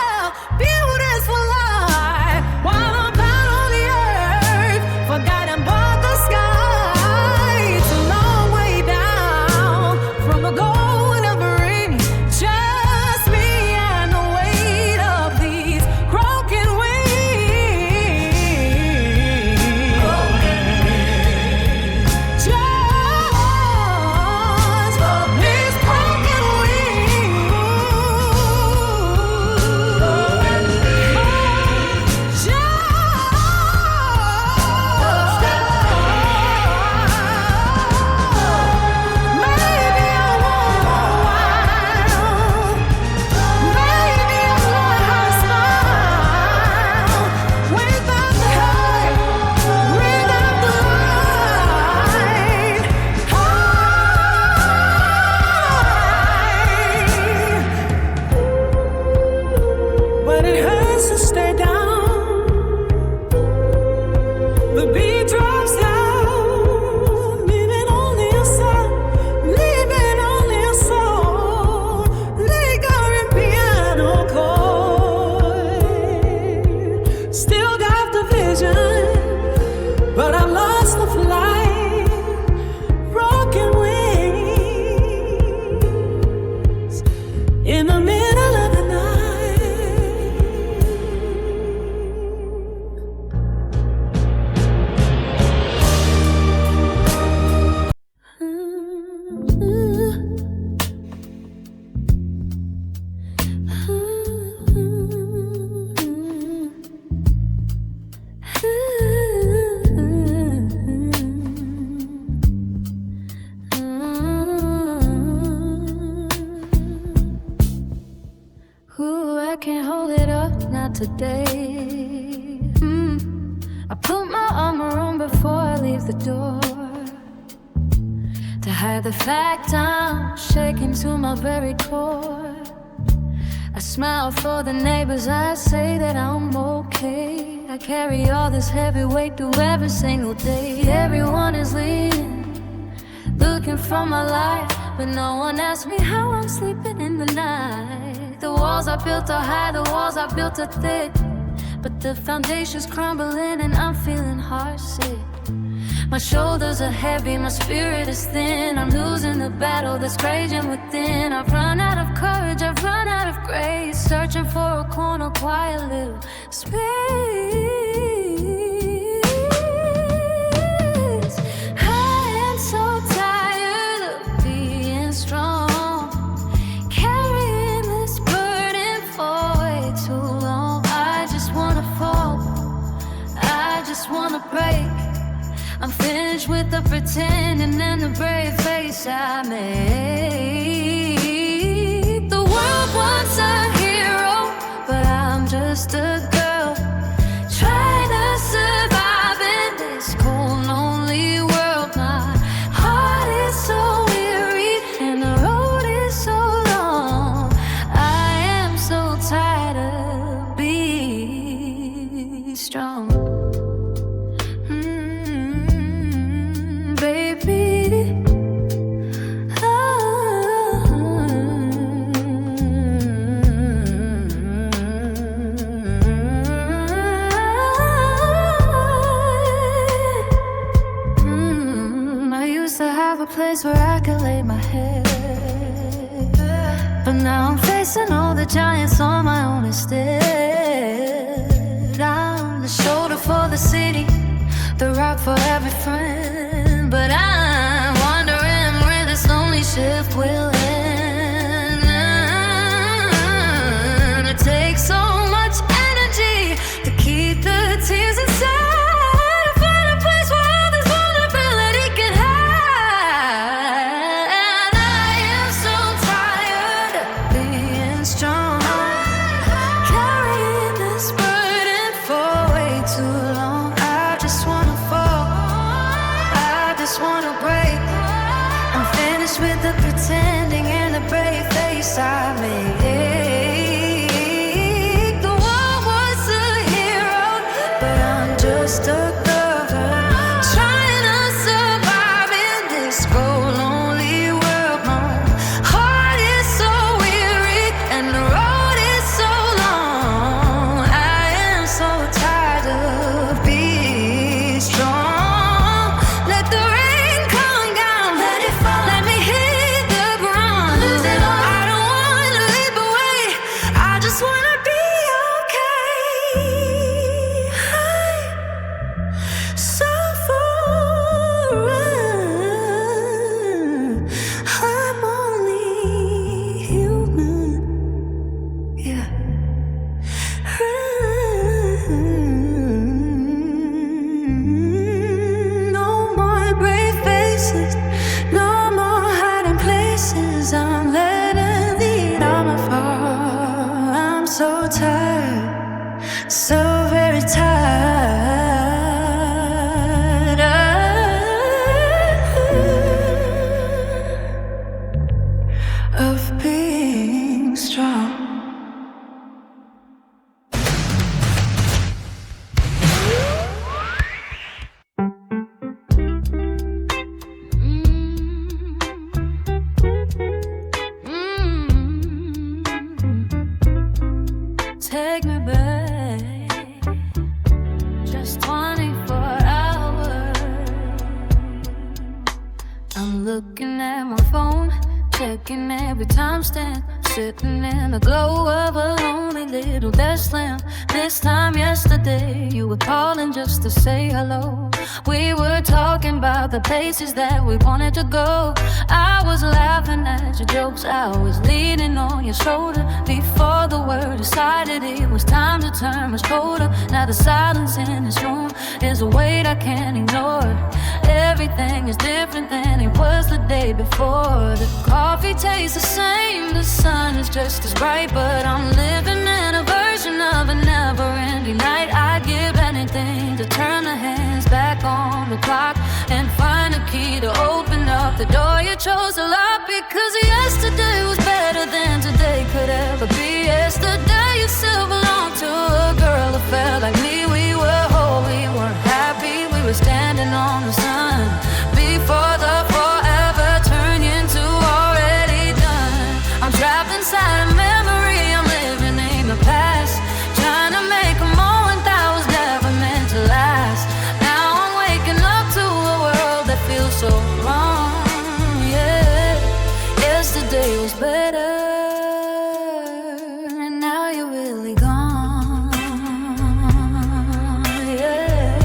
beautiful lie, while I'm out on the earth, forgotten but the sky. It's a long way down from the golden ring, just me and the weight of these broken wings. Just these broken Maybe I won't go wild. Maybe I'll learn how to smile without the hurt, without the light. But it hurts to stay down. The beat drops down, leaving only a sound, leaving only a soul, lingering piano chord. Still got the vision, but I lost the flight. Broken wings in the middle of the night. Ooh, I can't hold it up, not today. I put my armor on before I leave the door, to hide the fact I'm shaking to my very core. I smile for the neighbors, I say that I'm okay. I carry all this heavy weight through every single day. Everyone is leaving, looking for my light, but no one asks me how I'm sleeping in the night. The walls I built are high, the walls I built are thick, but the foundation's crumbling and I'm feeling heartsick. My shoulders are heavy, my spirit is thin. I'm losing the battle that's raging within. I've run out of courage, I've run out of grace, searching for a corner, quiet little space. I am so tired of being strong, carrying this burden for way too long. I just wanna fall, I just wanna break. I'm finished with the pretending and the brave face I made. The world wants a hero, but I'm just a girl trying to survive in this cold, lonely world. My heart is so weary and the road is so long. I am so tired of being strong. Baby, oh. giants on my own instead. I'm the shoulder for the city, the rock for every friend. But I'm wondering where this lonely ship will end. It takes so much energy to keep the tears inside. With the pretending and the brave face I make. The world was a hero, but I'm just a girl trying to survive in this cold, lonely world. My heart is so weary and the road is so long. I am so tired of being strong. Let the rain come down, let it fall. Let me hit the ground. I don't wanna leap away, I just wanna be okay. I'm so foreign, I'm only human, yeah. No more brave faces, no more hiding places. I'm letting the armor fall. I'm so tired, so very tired of being strong. Take me back, just 24 hours. I'm looking at my phone, checking every timestamp, sitting in the glow of a lonely little desk lamp. This time yesterday, you were calling just to say hello. We were talking about the places that we wanted to go. I was laughing at your jokes, I was leaning on your shoulder. Before the word decided it was time to turn much colder. Now the silence in this room is a weight I can't ignore. Everything is different than it was the day before. The coffee tastes the same, the sun is just as bright, but I'm living in a version of a never-ending night. I'd give anything to turn the hands back on the clock and find a key to open up the door you chose to lock. Because yesterday was better than today could ever be. Yesterday you still belonged to a girl who felt like me. We were whole, we were happy, we were standing on the sun. Before the forever turned into already done. I'm trapped inside a memory, I'm living in the past, trying to make a moment that was never meant to last. Now I'm waking up to a world that feels so wrong, yeah. Yesterday was better, and now you're really gone, yeah.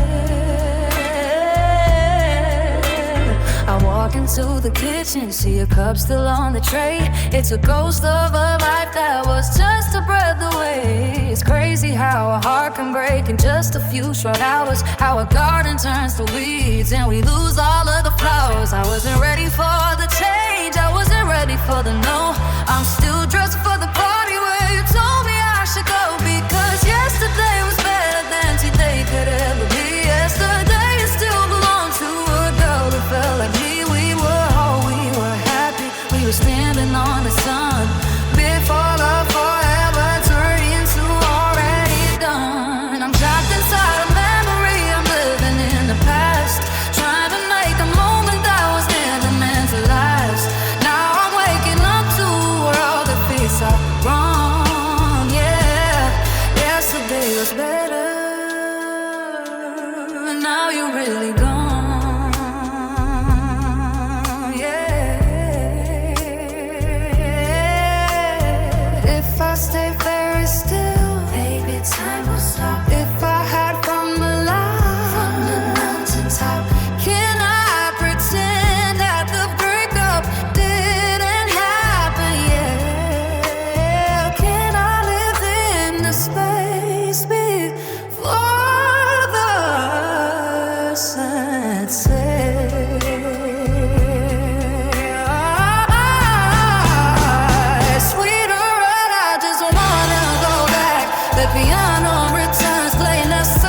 I walk into the kitchen, see a cup still on the tray. It's a ghost of a life that was just a breath away. It's crazy how a heart can break in just a few short hours. How a garden turns to weeds and we lose all of the flowers. I wasn't ready for the change, I wasn't ready for the no. I'm still dressed for the party where you told me I should go. Because yesterday was better than today could ever be. Yesterday you still belong to a girl who felt like me. We were whole, we were happy, we were standing on the sun. Before the forever turned into already done. I'm trapped inside a memory, I'm living in the past, trying to make a moment that was never meant to last. Now I'm waking up to a world that fits up. like piano returns, playing that soul,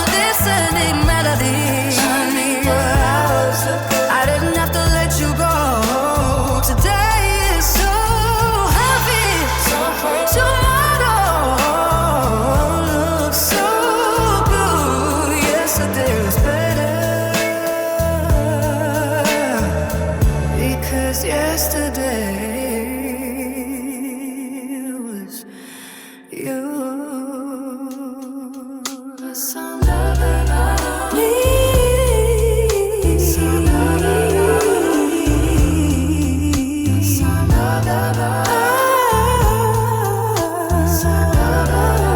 descending melody. Tell me what else I didn't have to let you go. Today is so heavy, tomorrow looks so blue. Yesterday was better, because yesterday was you. Some love and I need. Some love and I need. Some love and I need. Some love and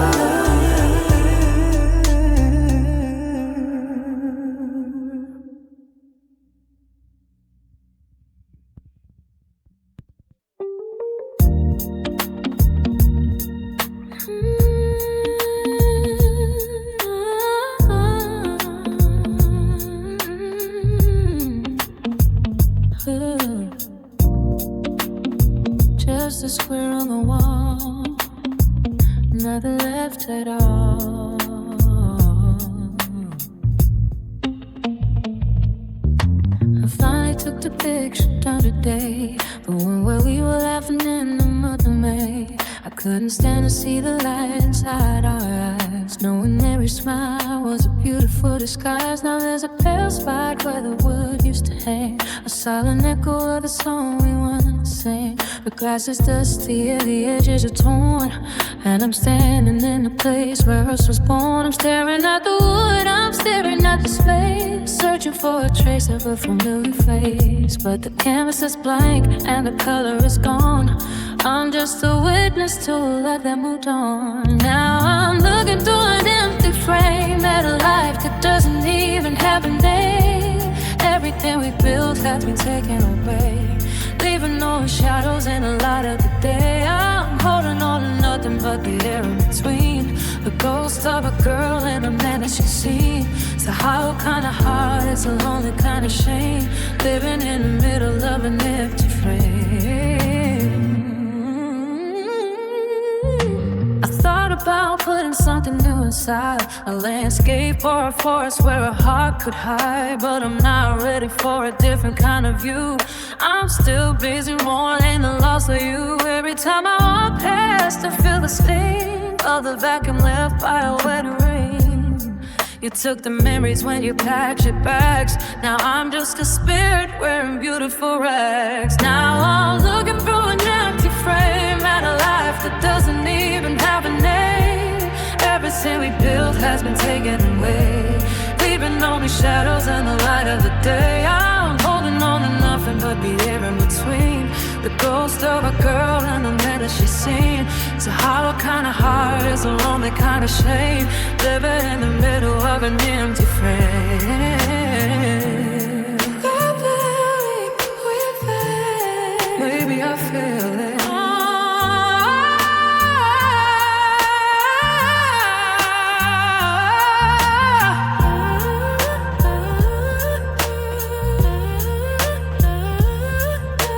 just a square on the wall, nothing left at all. I finally took the picture down today, the one where we were laughing in the month of May. I couldn't stand to see the light inside our eyes, knowing every smile was a beautiful disguise. Now there's a pale spot where the wood used to hang, a silent echo of the song we wanted to sing. The grass is dusty, yeah, the edges are torn, and I'm standing in the place where us was born. I'm staring at the wood, I'm staring at the space, searching for a trace of a familiar face. But the canvas is blank and the color is gone. I'm just a witness to a life that moved on. Now I'm looking through an empty frame at a life that doesn't even have a name. Everything we built has been taken away, leaving no shadows in the light of the day. I'm holding on to nothing but the air in between, the ghost of a girl and a man that she's seen. It's a hollow kind of heart, it's a lonely kind of shame, living in the middle of an empty frame. I thought about putting something new inside, a landscape or a forest where a heart could hide, but I'm not ready for a different kind of view. I'm still busy mourning the loss of you. Every time I walk past, I feel the sting of the vacuum left by a wedding ring. You took the memories when you packed your bags. Now I'm just a spirit wearing beautiful rags. Now I'm looking through an empty frame at a life that doesn't even have a name. Everything we built has been taken away, leaving only shadows in the light of the day. I'm holding on to nothing but the air in between, the ghost of a girl and the man that she's seen. It's a hollow kind of heart, it's a lonely kind of shame, living in the middle of an empty frame. Maybe I feel it.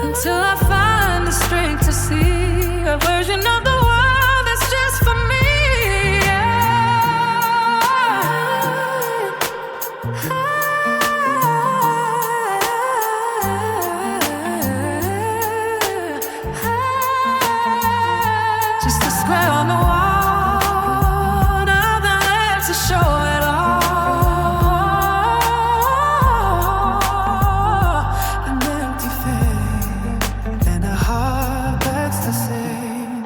Until I find the strength to see a version of the world that's just for me. Just a square on the wall, nothing left to show it all. An empty fame and a heart that's the same.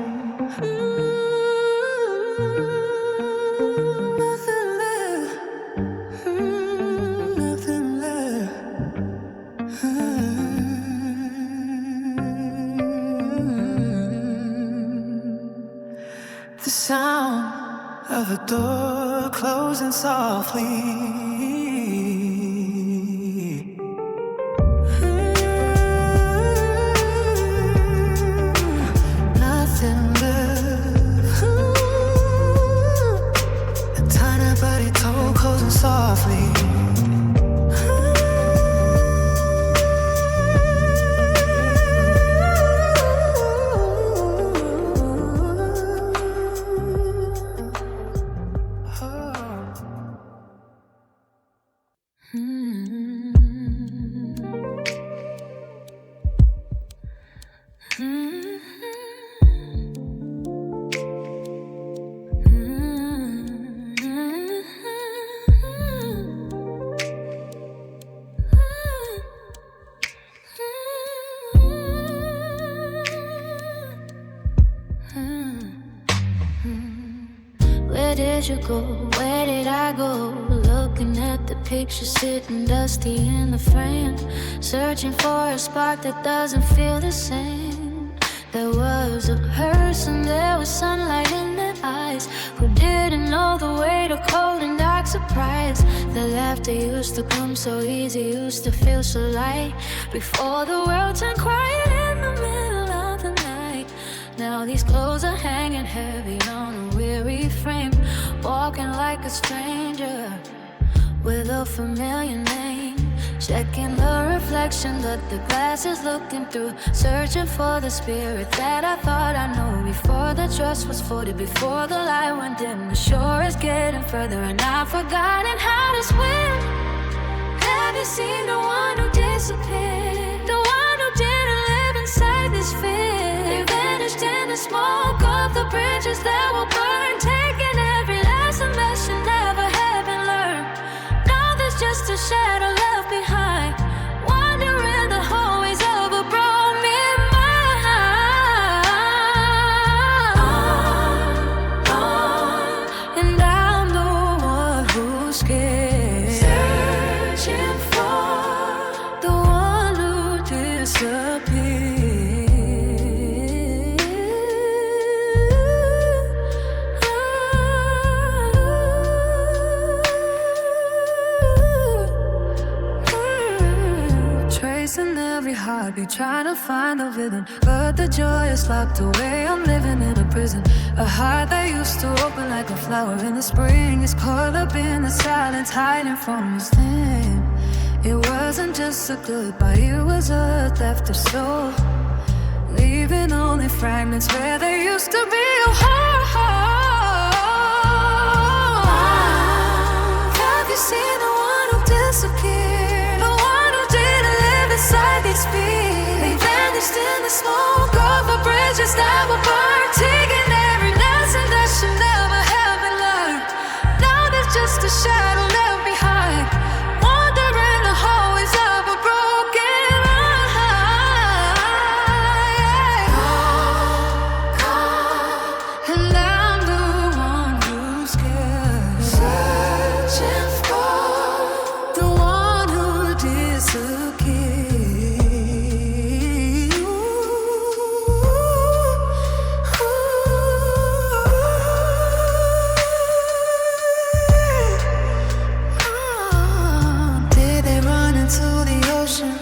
Nothing left, nothing left. The sound of a door closing softly. Nothing left. A tiny body toe closing softly. where did you go? Where did I go? Looking at the picture sitting dusty in the frame, searching for a spark that doesn't feel the same. There was a person, there was sunlight in their eyes, who didn't know the way to cold and dark surprise. The laughter used to come so easy, used to feel so light, before the world turned quiet in the middle of the night. Now these clothes are hanging heavy on a weary frame, walking like a stranger with a familiar name. Checking the reflection that the glass is looking through, searching for the spirit that I thought I knew. Before the trust was folded, before the light went dim, the shore is getting further and I've forgotten how to swim. Have you seen the one who disappeared? The one who didn't live inside this fear. They vanished in the smoke of the bridges that will burn, taking every lesson that should never have been learned. Now there's just a shadow left behind, wandering the hallways of a broken mind. And I'm the one who's scared, searching for the one who disappeared. Tracing every heartbeat, trying to find the rhythm, but the joy is locked away. I'm living in a prison. A heart that used to open like a flower in the spring is caught up in the silence, hiding from his name. It wasn't just a goodbye, it was a theft of soul, leaving only fragments where there used to be a hole. Have you seen the one who disappeared? The one who didn't live inside these feet. They vanished in the smoke of the bridges that were burned, taking every lesson that should never have been learned. Now there's just a shadow left behind, wandering the hallways of a broken mind. And I'm the one who's scared, searching for the one who disappeared. Did they run into the ocean?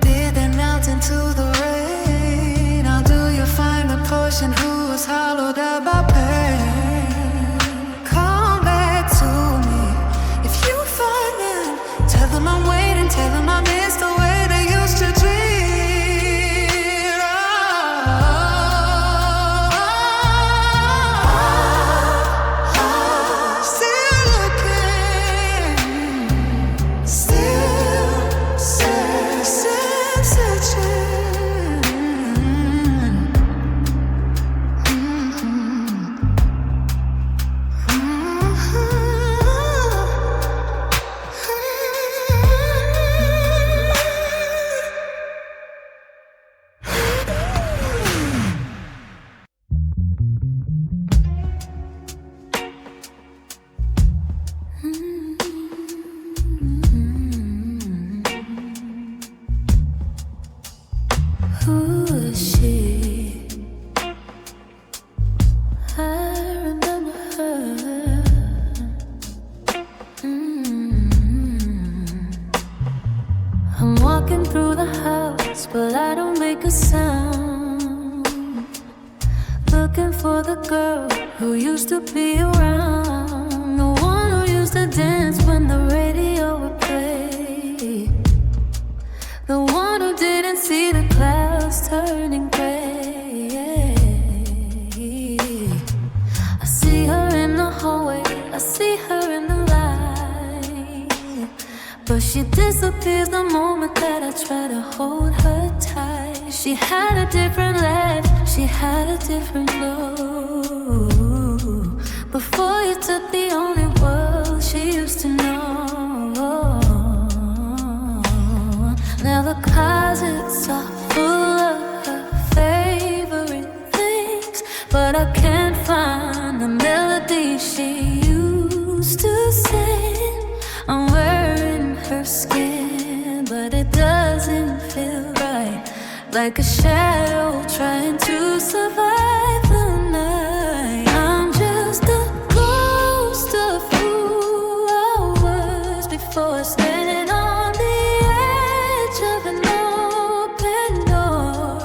Did they melt into the rain? How do you find the portion who was hollowed out by pain? Come back to me if you find them. Tell them I'm waiting, tell them I miss the way they used to treat. Still looking, still searching. Who is she? I remember her. I'm walking through the house, but I don't make a sound. Looking for the girl who used to be around, the one who used to dance when the radio would play, the one who didn't see the clouds turning gray. I see her in the hallway, I see her in the light, but she disappears the moment that I try to hold her tight. She had a different life, she had a different glow. Before you took the only world she used to know. Now the closets are full of her favorite things, but I can't find the melody she used to sing. I'm wearing her skin, but it doesn't feel right. Like a shadow trying to survive the night. I'm just a ghost of who I was before, standing on the edge of an open door.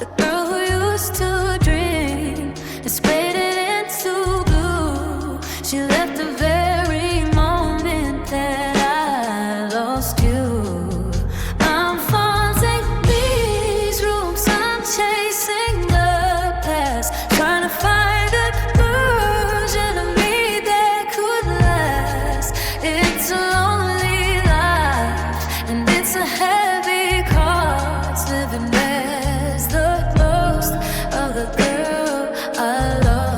The girl who used to dream and sprayed it into blue. She left the very moment that I lost you. I'm haunting these rooms, I'm chasing the past, trying to find a version of me that could last. It's a lonely life, and it's a heavy cost, living as the ghost of the girl I lost.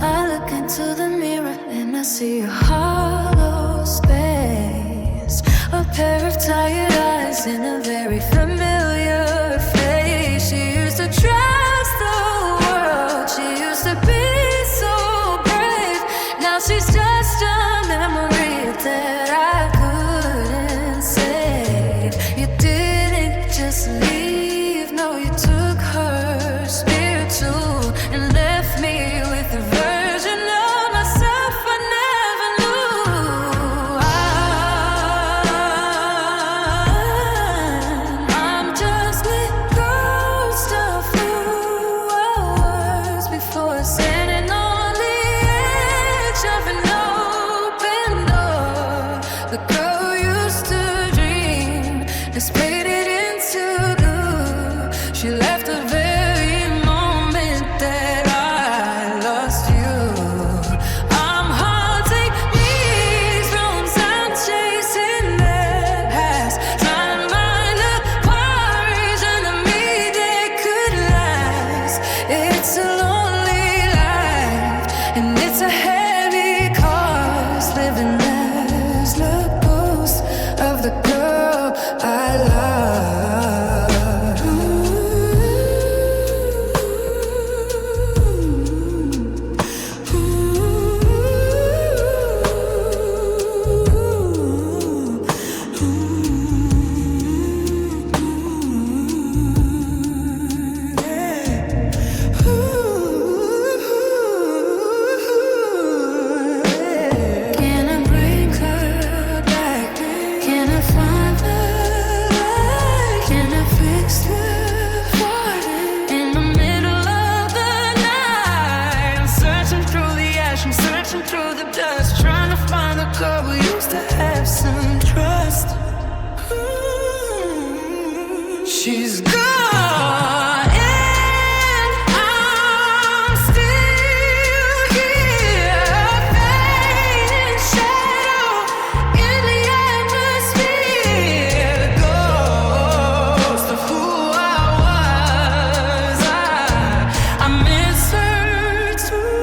I look into the mirror and I see a hollow space, a pair of tired eyes and a very familiar face. She used to trust the world, she used to be so brave. Now she's just a memory that I couldn't save. You didn't just leave, no, you took her spirit too, and left me with a version of myself I never knew. I'm just a ghost of who I was before, standing on the edge of an open door. The girl who used to dream has played it into blue. She left the very moment that I lost you. I'm haunting these rooms, I'm chasing that past, trying to find a version of me that could last. It's a lonely life, and it's a heavy cost, living as the ghost of the girl I love. Can I bring her back? Can I find the light? Can I fix the heart in the middle of the night? I'm searching through the ash, I'm searching through the dust, trying to find the girl who used to have some trust. She's gone, and I'm still here, fading shadow in the atmosphere. Ghost of who I was. I miss her too.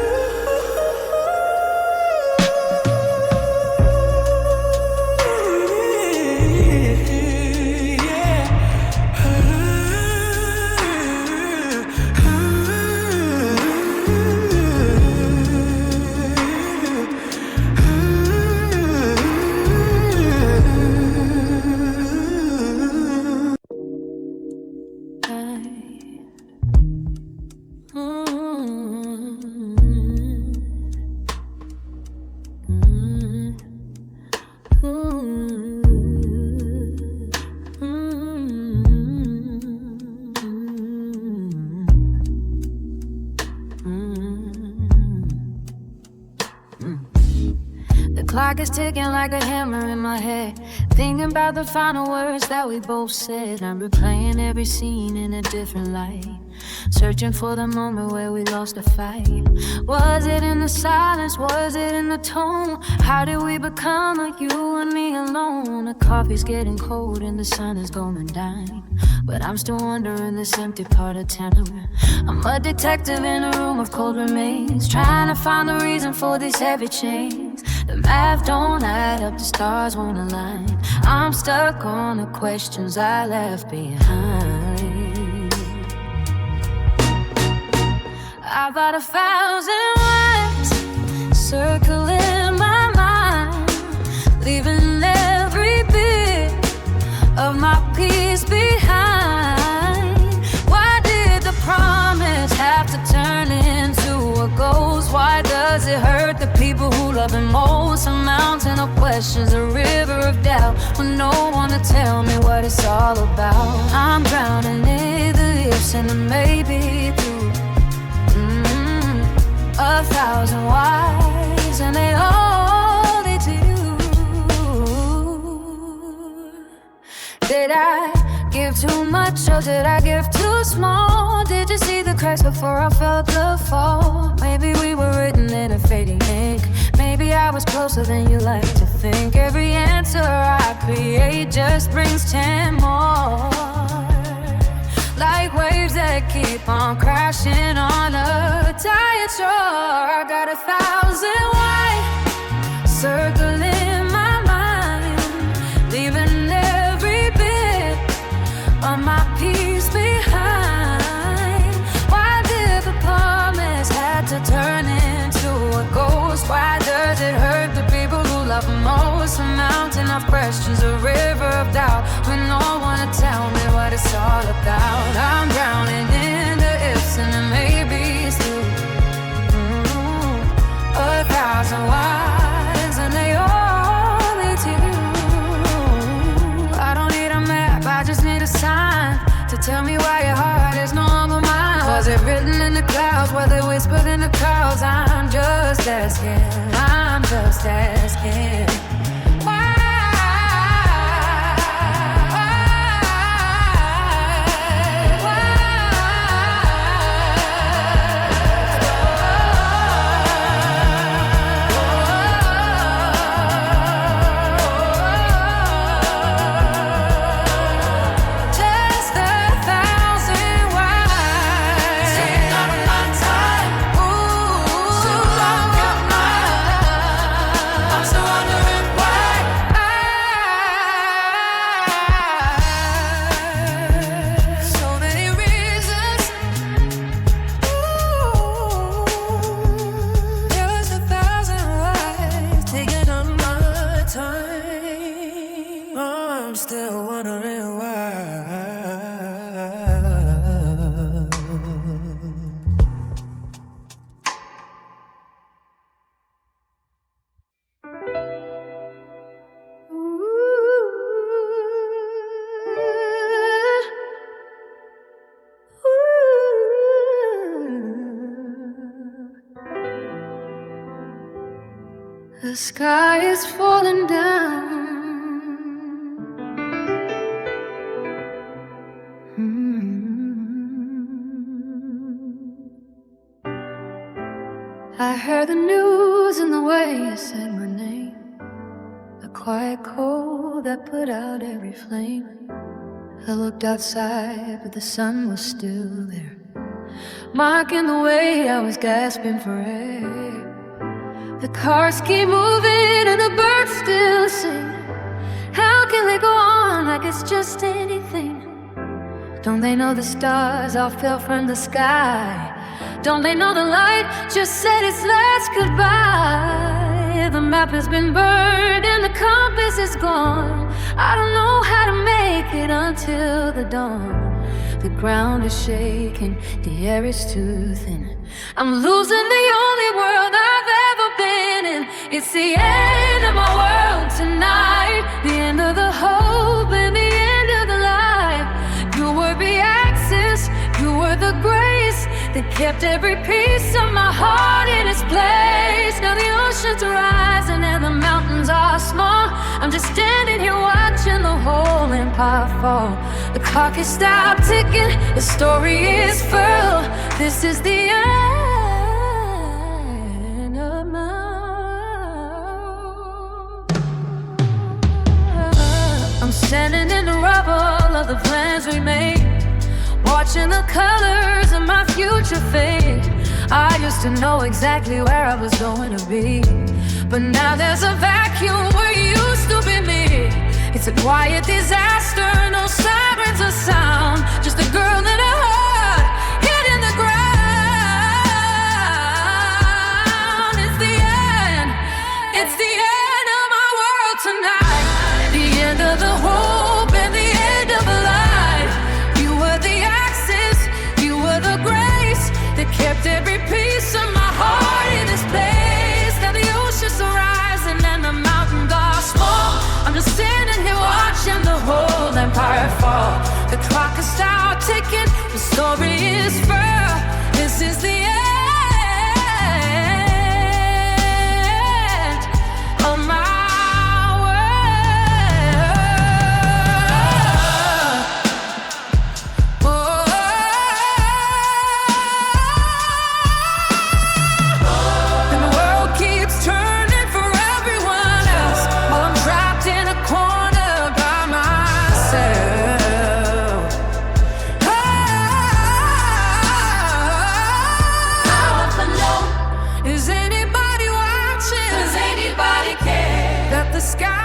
The clock is ticking like a hammer in my head, thinking about the final words that we both said. I'm replaying every scene in a different light, searching for the moment where we lost the fight. Was it in the silence? Was it in the tone? How did we become like you and me alone? The coffee's getting cold and the sun is going down, but I'm still wondering this empty part of town. I'm a detective in a room of cold remains, trying to find the reason for these heavy chains. The math don't add up, the stars won't align. I'm stuck on the questions I left behind. got 1,000 words circling my mind, leaving every bit of my peace behind. Why did the promise have to turn into a ghost? Why does it hurt the people who love him most? A mountain of questions, a river of doubt, with no one to tell me what it's all about. I'm drowning in the ifs and the maybe through 1,000 whys, and they all lead to you. Did I give too much or did I give too small? Did you see the cracks before I felt the fall? Maybe we were written in a fading ink. Maybe I was closer than you like to think. Every answer I create just brings 10 more, like waves that keep on crashing on a tired shore. I got 1,000 white circling my mind, leaving every bit of my peace behind. Why did the promise had to turn into a ghost? Why does it hurt the people who love most? A mountain of questions, a river of doubt, with no one to tell me what it's all about. I'm drowning in the ifs and the maybes too. 1,000 whys, and they all lead to you. I don't need a map, I just need a sign to tell me why your heart is no longer mine. Was it written in the clouds? Was it whispered in the crowds? I'm just asking, I'm just asking. The sky is falling down. I heard the news and the way you said my name, a quiet cold that put out every flame. I looked outside, but the sun was still there, marking the way I was gasping for air. The cars keep moving and the birds still sing. How can they go on like it's just anything? Don't they know the stars all fell from the sky? Don't they know the light just said its last goodbye? The map has been burned and the compass is gone. I don't know how to make it until the dawn. The ground is shaking, the air is too thin. I'm losing the only world I've ever been in. It's the end of my world tonight, the end of the hope and the end of the life. You were the access, you were the grace that kept every piece of my heart in its place. Now the ocean's rising and the mountains are small. I'm just standing here watching the whole empire fall. The clock has stopped ticking, the story is furled. This is the end of my world. I'm standing in the rubble of the plans we made, watching the colors of my future fade. I used to know exactly where I was going to be, but now there's a vacuum where you used to be me. It's a quiet disaster, no sirens or sound, just a girl in a heart hid in the ground. every piece of my heart in this place. Now the oceans are rising and the mountain goes small. I'm just standing here watching the whole empire fall. The clock is now ticking, the story is further. This is the end of my sky.